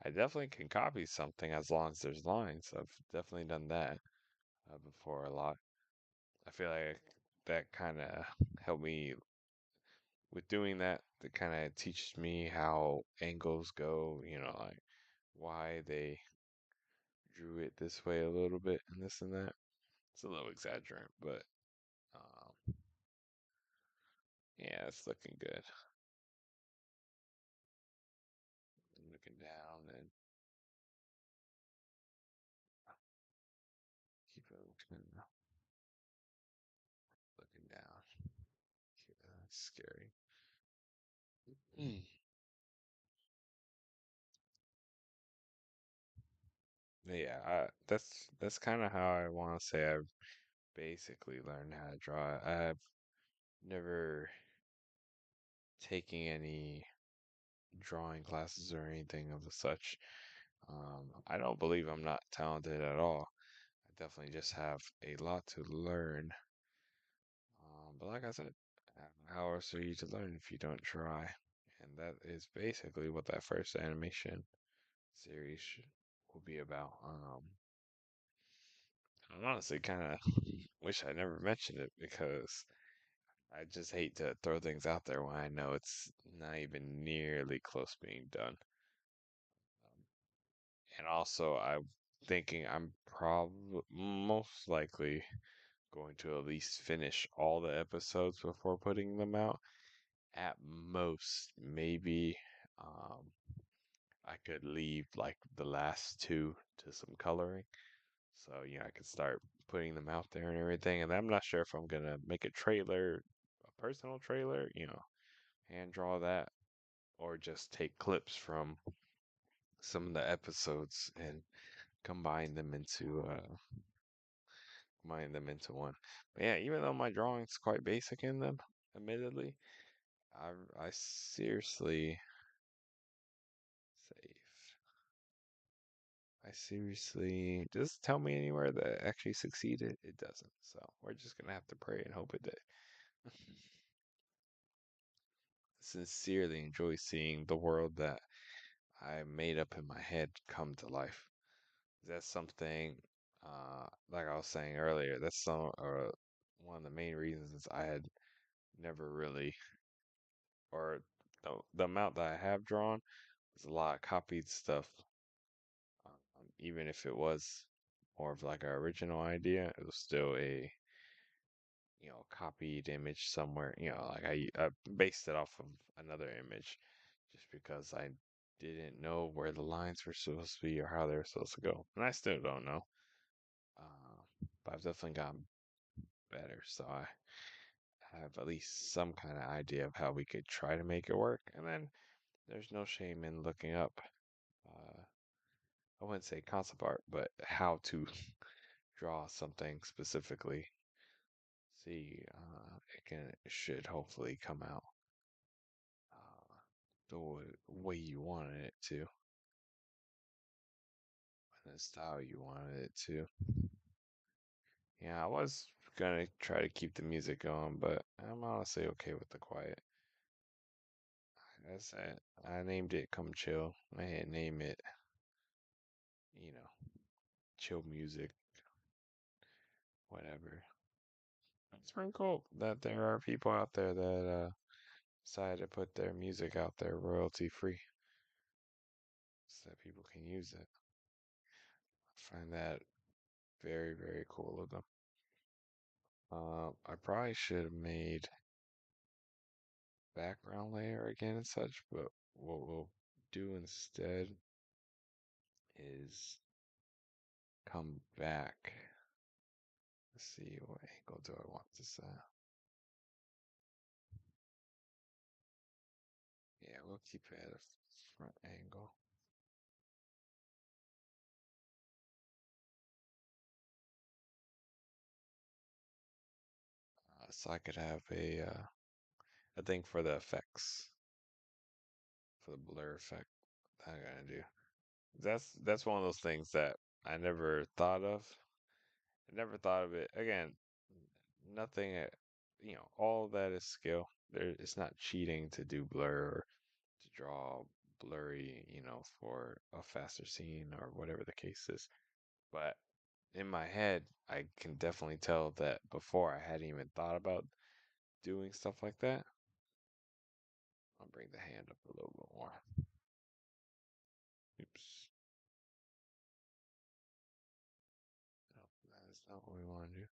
I definitely can copy something as long as there's lines. I've definitely done that before a lot. I feel like that kind of helped me with doing that. That kind of teaches me how angles go, like why they drew it this way a little bit and this and that. It's a little exaggerant, but um, yeah, it's looking good. I'm looking down and keep it looking down. That's scary. Mm. But yeah, that's kind of how I want to say I've basically learned how to draw. I've never taken any drawing classes or anything of the such. I don't believe I'm not talented at all. I definitely just have a lot to learn. But like I said, how else are you to learn if you don't try? And that is basically what that first animation series will be about. I honestly kind of wish I never mentioned it because I just hate to throw things out there when I know it's not even nearly close being done. And also, I'm thinking I'm probably most likely going to at least finish all the episodes before putting them out. At most, maybe um, I could leave like the last two to some coloring. So, I could start putting them out there and everything. And I'm not sure if I'm gonna make a trailer, a personal trailer, hand draw that, or just take clips from some of the episodes and combine them into one. But yeah, even though my drawing's quite basic in them, admittedly, I seriously save. I seriously just tell me anywhere that actually succeeded. It doesn't. So we're just gonna have to pray and hope it did. Sincerely enjoy seeing the world that I made up in my head come to life. That's something, like I was saying earlier, one of the main reasons I had never really, or the amount that I have drawn is a lot of copied stuff. Even if it was more of like an original idea, it was still a copied image somewhere. Like I based it off of another image just because I didn't know where the lines were supposed to be or how they were supposed to go. And I still don't know. But I've definitely gotten better. So I have at least some kind of idea of how we could try to make it work. And then there's no shame in looking up, uh, I wouldn't say concept art, but how to draw something specifically. See, it should hopefully come out uh, the way you wanted it to, and the style you wanted it to. Yeah, I was gonna try to keep the music going, but I'm honestly okay with the quiet. That's it. I named it "Come Chill." I didn't name it, you know, chill music, whatever. It's pretty cool that there are people out there that decided to put their music out there royalty free so that people can use it. I find that very, very cool of them. I probably should have made background layer again and such, but what we'll do instead is come back. Let's see, what angle do I want this at? Yeah, we'll keep it at a front angle. So I could have a thing for the effects, for the blur effect that I'm gonna do. That's one of those things that I never thought of. I never thought of it. Again, nothing, all of that is skill. It's not cheating to do blur or to draw blurry, for a faster scene or whatever the case is. But in my head, I can definitely tell that before I hadn't even thought about doing stuff like that. I'll bring the hand up a little bit more. Oops. No, that is not what we want to do.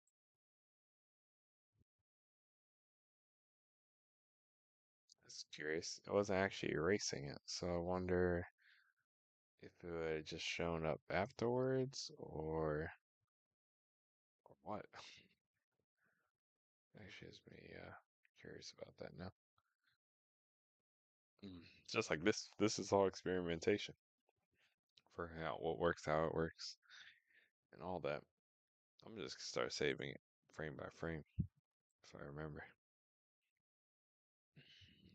That's curious. I wasn't actually erasing it, so I wonder if it would have just shown up afterwards or what. Actually has me curious about that now. Just like this is all experimentation, figuring out what works, how it works, and all that. I'm just gonna start saving it frame by frame if I remember,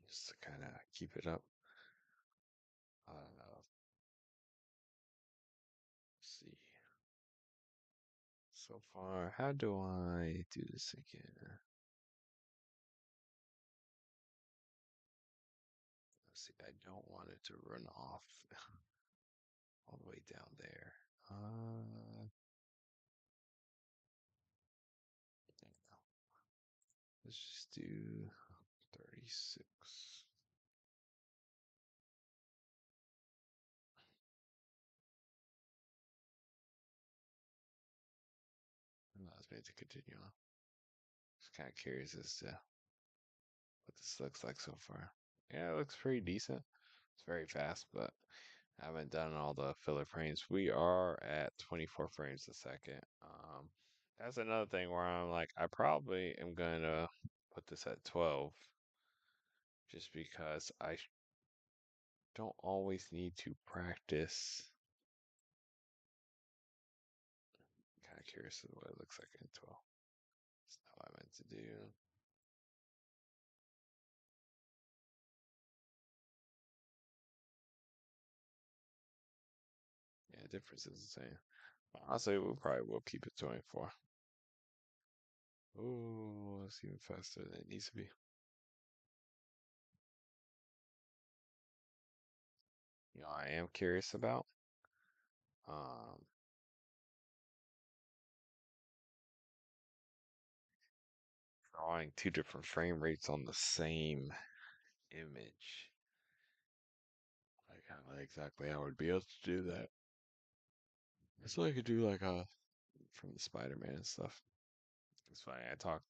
just to kind of keep it up. I don't know. Let's see. So far, how do I do this again? Let's see. I don't want it to run off all the way down there. No. Let's just do 36. Allows me to continue on. Just kind of curious as to what this looks like so far. Yeah, it looks pretty decent. It's very fast, but I haven't done all the filler frames. We are at 24 frames a second. That's another thing where I'm like, I probably am gonna put this at 12 just because I don't always need to practice. Kind of curious of what it looks like in 12. That's not what I meant to do. Yeah, difference is the same. I'll say we probably will keep it 24. Oh, it's even faster than it needs to be. I am curious about um drawing two different frame rates on the same image. Like how exactly I would be able to do that. So I could do like from the Spider-Man and stuff. It's funny. I talk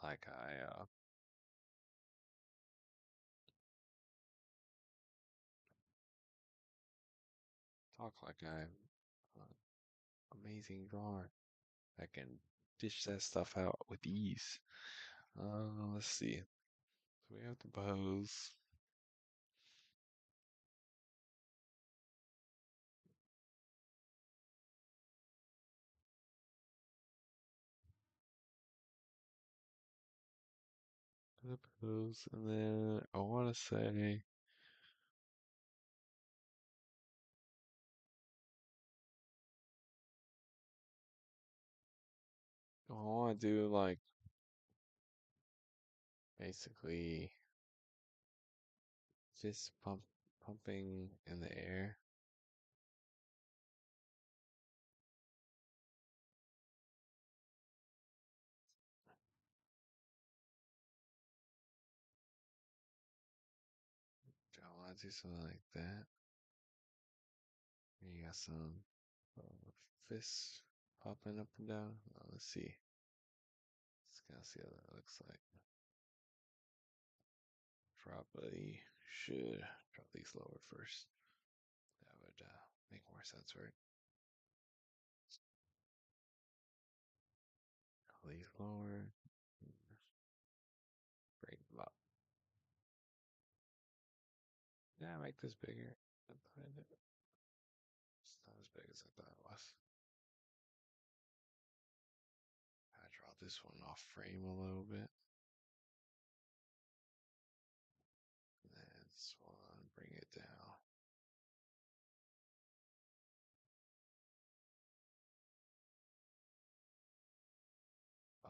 like I talk like I'm an amazing drawer. I can dish that stuff out with ease. Let's see. So we have the bows. The bows, and then I want to say I want to do like basically fist pumping in the air. I'll do something like that. You got some fists popping up and down. Let's see. Let's kind of see how that looks like. Probably should drop these lower first. That would make more sense, right? These lower. Bring them up. Yeah, make this bigger. It's not as big as I thought it was. I draw this one off frame a little bit. And then this one, bring it down.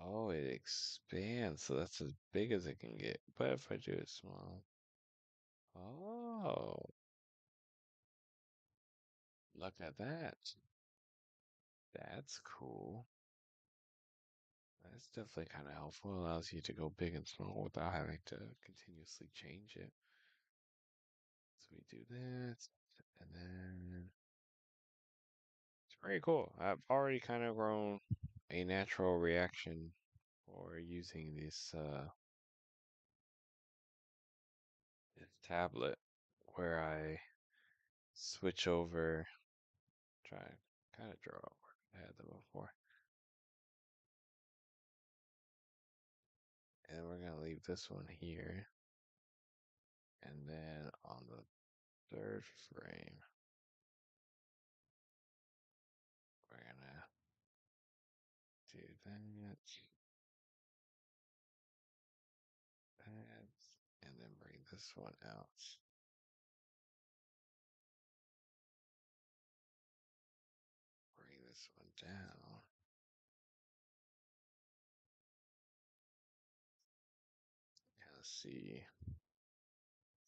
Oh, it expands, so that's as big as it can get. But if I do it small, oh, look at that. That's cool. That's definitely kind of helpful. Allows you to go big and small without having to continuously change it. So we do that, and then it's pretty cool. I've already kind of grown a natural reaction for using this tablet where I switch over, try kind of draw it where I had them before. And we're gonna leave this one here. And then on the third frame, we're gonna do that, and then bring this one out. Bring this one down. Kind of see.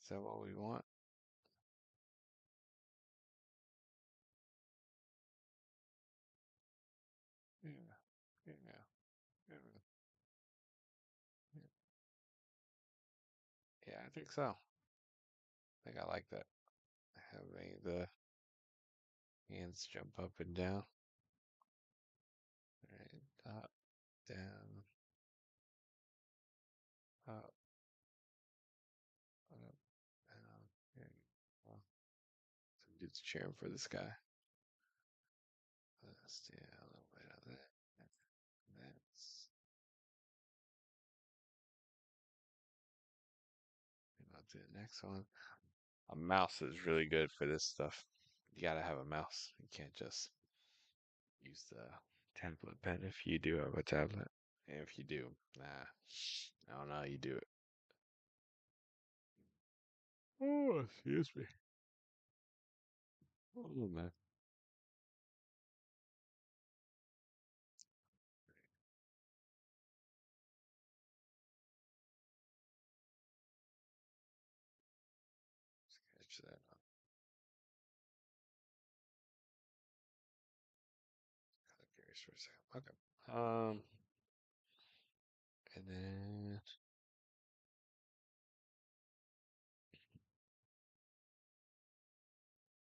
Is that what we want? Yeah, yeah, yeah, yeah. Yeah, I think so. I think I like that. Having the hands jump up and down. All right, up, down, up, up, down. There you go. Some dude's cheering for this guy. Let's do a little bit of that. That's. And I'll do the next one. A mouse is really good for this stuff. You gotta have a mouse. You can't just use the tablet pen if you do have a tablet. And if you do, nah, I don't know how you do it. Oh, excuse me. Oh, man. Sketch that up. Kind of curious for a second. Okay. And then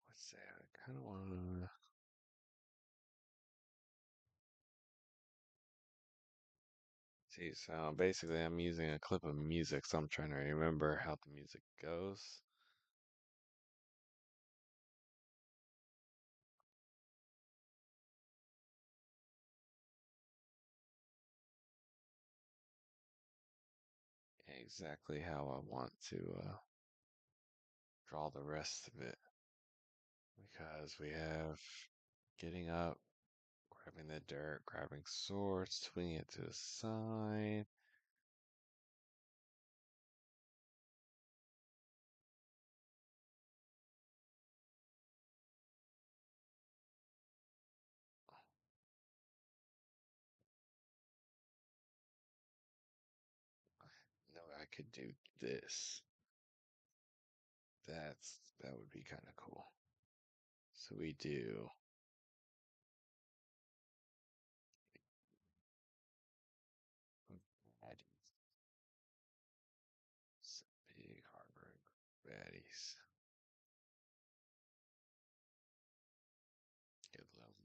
what's that? I kind of want to see. So basically, I'm using a clip of music, so I'm trying to remember how the music goes. Exactly how I want to draw the rest of it. Because we have getting up, grabbing the dirt, grabbing swords, swinging it to the side. No, I could do this. That would be kind of cool. So we do baddies. Some big hard baddies.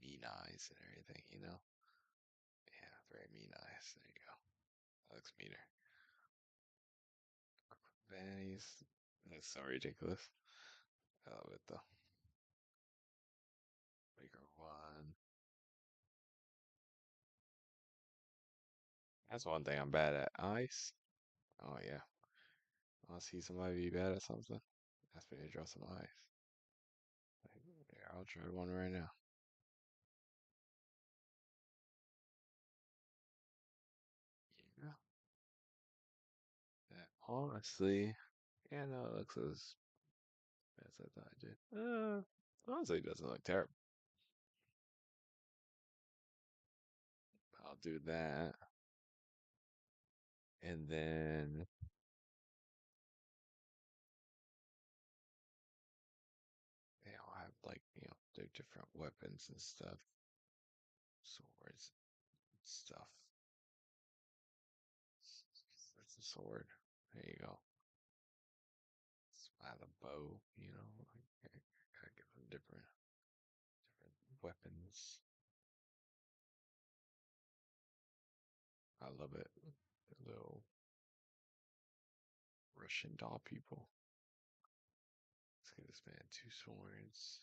mean eyes and everything, you know? Yeah, very mean eyes. There you go. That looks meaner. Vannies. That's so ridiculous. I love it though. Bigger one. That's one thing I'm bad at. Ice. Oh yeah. I want to see somebody be bad at something. Ask me to draw some ice. Like, yeah, I'll try one right now. Yeah. That honestly, yeah, no, it looks as bad as I thought it did. Honestly, it doesn't look terrible. I'll do that, and then they all have like their different weapons and stuff, swords, and stuff. That's a sword. There you go. By the bow, like, gotta give them different weapons. I love it. The little Russian doll people. Let's give this man two swords.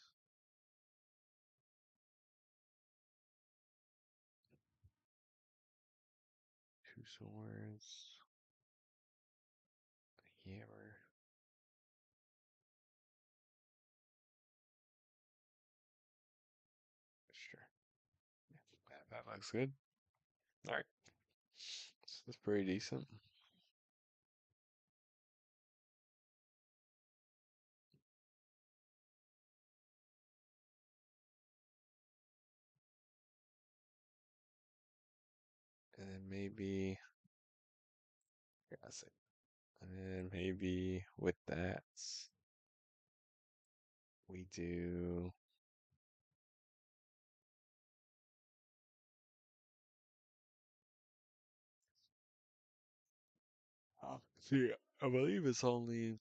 Two swords. A hammer. Sure. Yeah, that looks good. Alright. So that's pretty decent. And then maybe yeah, I see. And then maybe with that we do see I believe it's only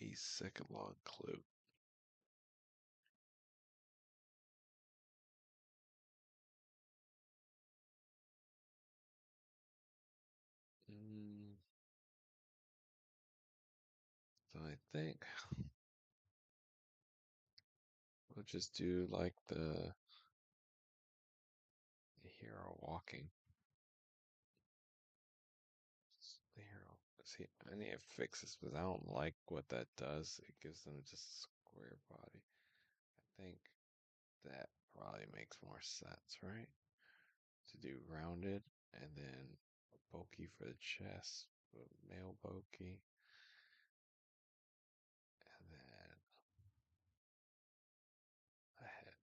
a second long clue. Mm, so I think we'll just do like the hero walking. The hero. See, I need to fix this because I don't like what that does. It gives them just a square body. I think that probably makes more sense, right? To do rounded and then a bulky for the chest, a male bulky, and then a head.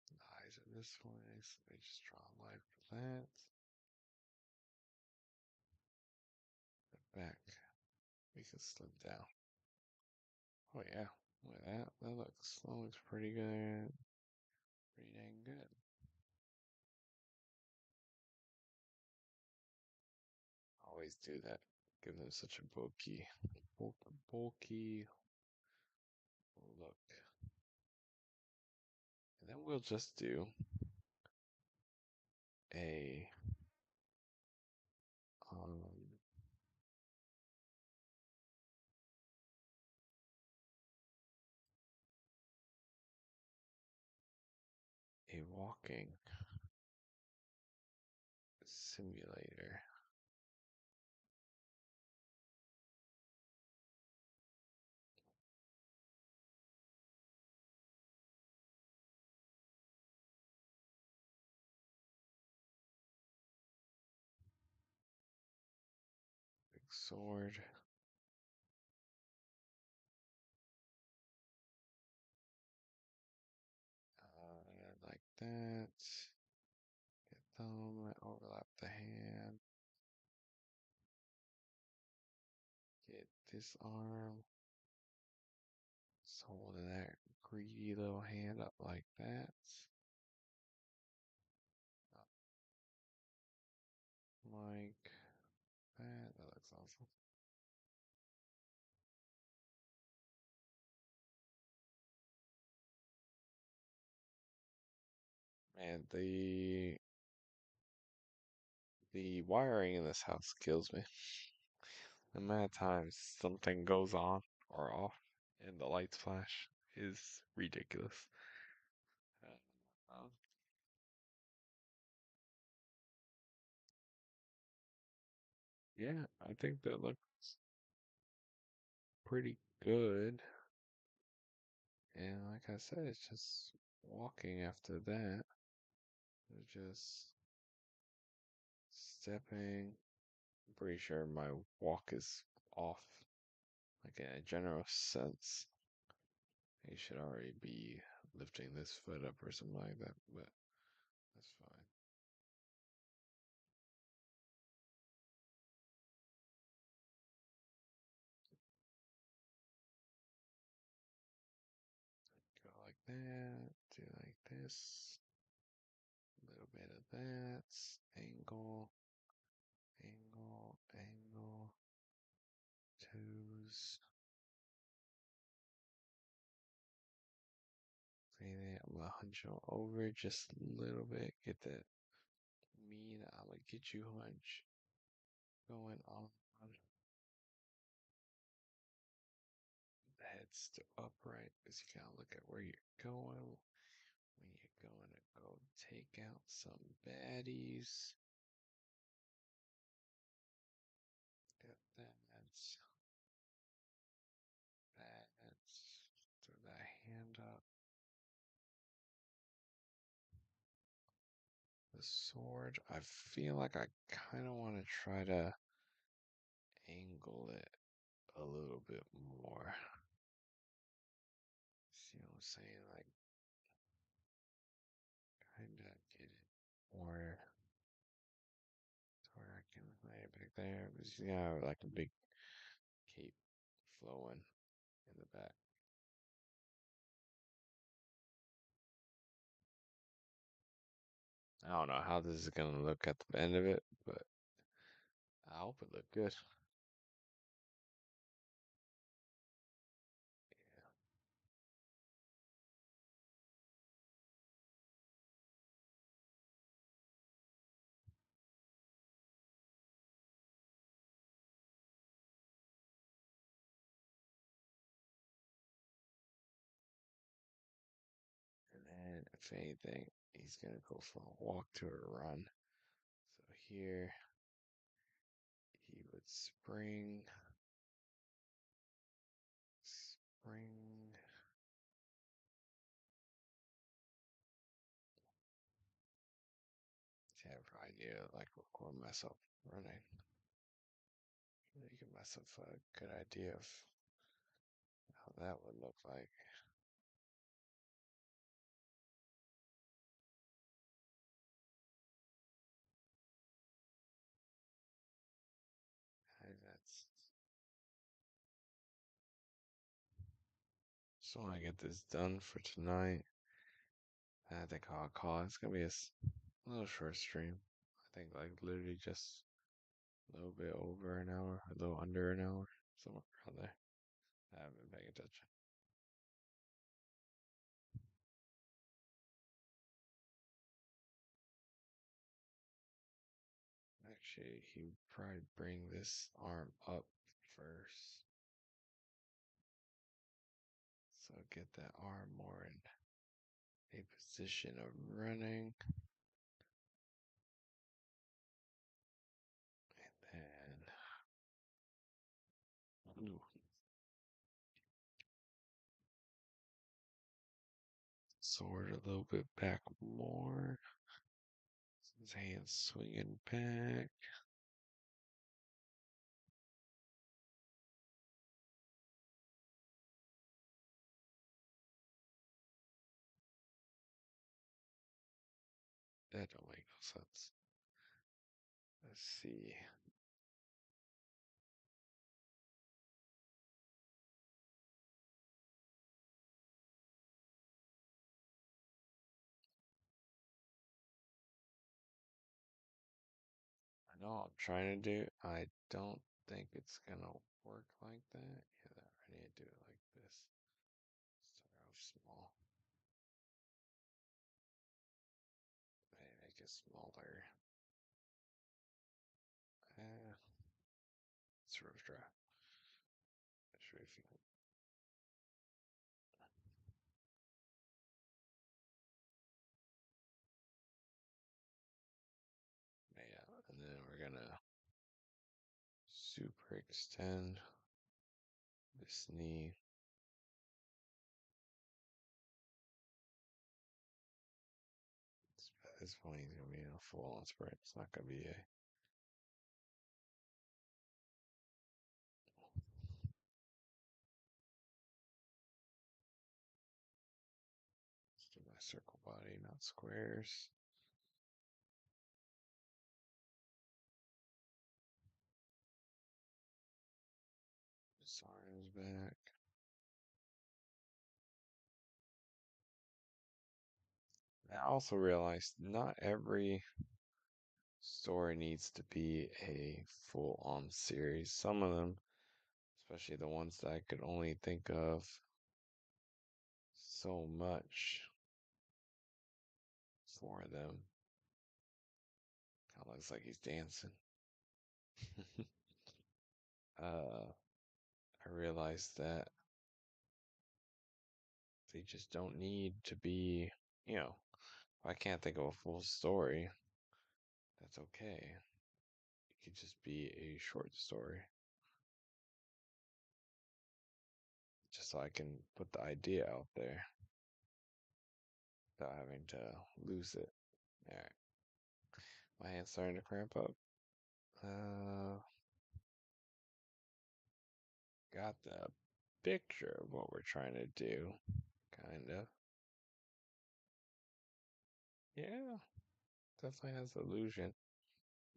The eyes are this way, so they just draw a line for that. The back, we can slim down. Oh yeah, look at that. That looks pretty good. Pretty dang good. Always do that. Give them such a bulky look. And then we'll just do a um a walking simulator. Big sword. Like that. Get thumb, overlap the hand. Get this arm. Just holding that greedy little hand up like that. Like that. That looks awesome. And the wiring in this house kills me. The amount of times something goes on or off and the lights flash is ridiculous. Uh, yeah, I think that looks pretty good. And like I said, it's just walking after that. It's just stepping. I'm pretty sure my walk is off, like in a general sense. He should already be lifting this foot up or something like that, but that's fine. Go like that, do like this, a little bit of that, angle, angle, angle, toes. Okay, I'm gonna hunch on over just a little bit, get that mean. I'm gonna get you hunch going on. The head's still upright because you gotta look at where you're going. When you're going to go take out some baddies. Get that. That's throw that hand up. The sword. I feel like I kind of want to try to angle it a little bit more. See what I'm saying? Like, kind of get it more to where I can lay it back there. Because you got like a big cape flowing in the back. I don't know how this is gonna look at the end of it, but I hope it look good. And then, if anything, he's gonna go from a walk to a run. So here he would spring. See, I have no idea, like record myself running. You give myself a good idea of how that would look like. And that's just want to get this done for tonight. I think I'll call it. It's gonna be a little short stream. I think like literally just a little bit over an hour, a little under an hour, somewhere around there. I haven't been paying attention. Actually, he would probably bring this arm up first. So get that arm more in a position of running. And then ooh, sword a little bit back more. His hands swinging back. That don't make no sense. Let's see. I know what I'm trying to do. I don't think it's gonna work like that. Yeah, I need to do it like this. Start off small. it smaller. Uh, it's rough draft. Should we feel? Yeah, and then we're gonna super extend this knee. At this point, he's gonna be in a full on sprint. It's not gonna be a. Let's do my circle body, not squares. His arms back. I also realized not every story needs to be a full on series. Some of them, especially the ones that I could only think of so much for them. Kind of looks like he's dancing. I realized that they just don't need to be, you know, if I can't think of a full story, that's okay. It could just be a short story, just so I can put the idea out there without having to lose it. All right, my hand's starting to cramp up. Uh, got the picture of what we're trying to do, kind of. Yeah, definitely has illusion.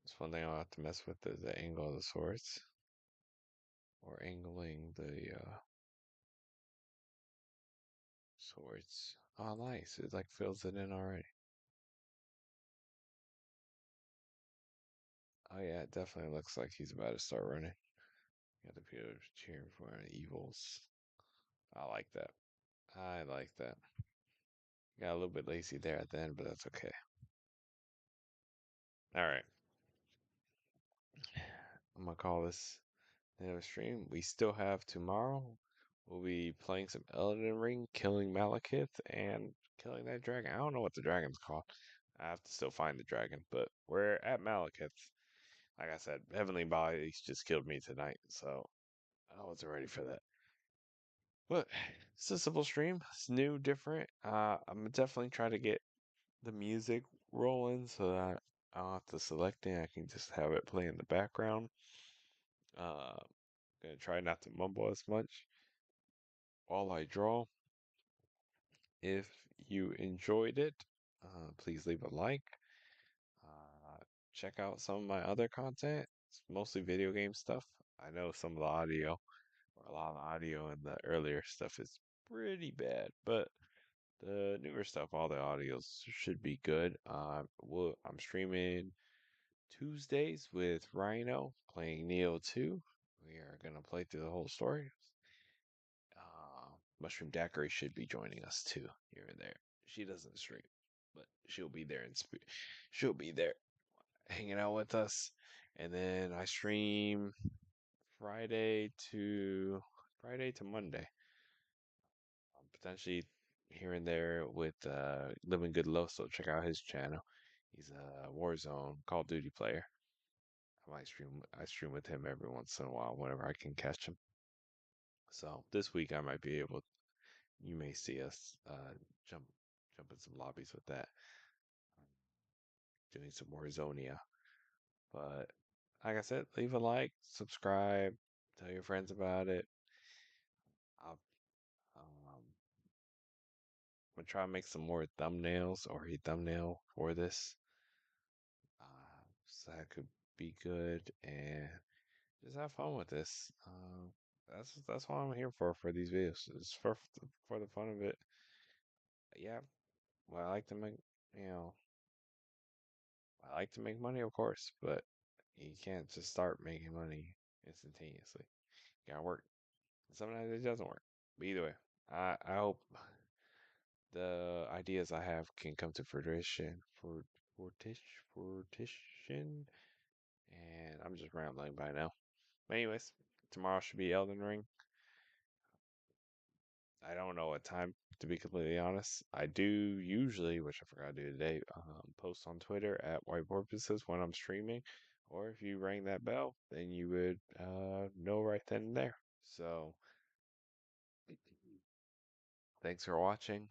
That's one thing I'll have to mess with the angle of the swords, or angling the swords. Oh, nice. It like fills it in already. Oh yeah, it definitely looks like he's about to start running. Got the people cheering for evils. I like that. I like that. Got a little bit lazy there at the end, but that's okay. All right. I'm gonna call this the end of the stream. We still have tomorrow. We'll be playing some Elden Ring, killing Malekith, and killing that dragon. I don't know what the dragon's called. I have to still find the dragon, but we're at Malekith. Like I said, Heavenly Bodies just killed me tonight, so I wasn't ready for that. But it's a simple stream. It's new, different. I'm definitely trying to get the music rolling so that I don't have to select it. I can just have it play in the background. Uh, gonna try not to mumble as much while I draw. If you enjoyed it, please leave a like. Uh, check out some of my other content. It's mostly video game stuff. I know some of the audio, or a lot of the audio in the earlier stuff is pretty bad, but the newer stuff, all the audios should be good. I'm streaming Tuesdays with Rhino playing Neo 2. We are gonna play through the whole story. Mushroom Daiquiri should be joining us too here and there. She doesn't stream, but she'll be there she'll be there hanging out with us. And then I stream Friday to Friday to Monday. Potentially here and there with Living Good Low, so check out his channel. He's a Warzone Call of Duty player. I stream with him every once in a while whenever I can catch him. So this week I might be able, you may see us jump jump in some lobbies with that, doing some Warzonia. But like I said, leave a like, subscribe, tell your friends about it. I'll, I'm gonna try to make some more thumbnails or a thumbnail for this, so that could be good and just have fun with this. That's what I'm here for these videos. It's for the fun of it. Yeah, well, I like to make, you know, I like to make money, of course, but you can't just start making money instantaneously. You gotta work. Sometimes it doesn't work. But either way, I hope the ideas I have can come to fruition. Fortition, and I'm just rambling by now. But anyways, tomorrow should be Elden Ring. I don't know what time, to be completely honest. I do usually, which I forgot to do today, post on Twitter at White Porpoises when I'm streaming. Or if you rang that bell, then you would know right then and there. So, thanks for watching.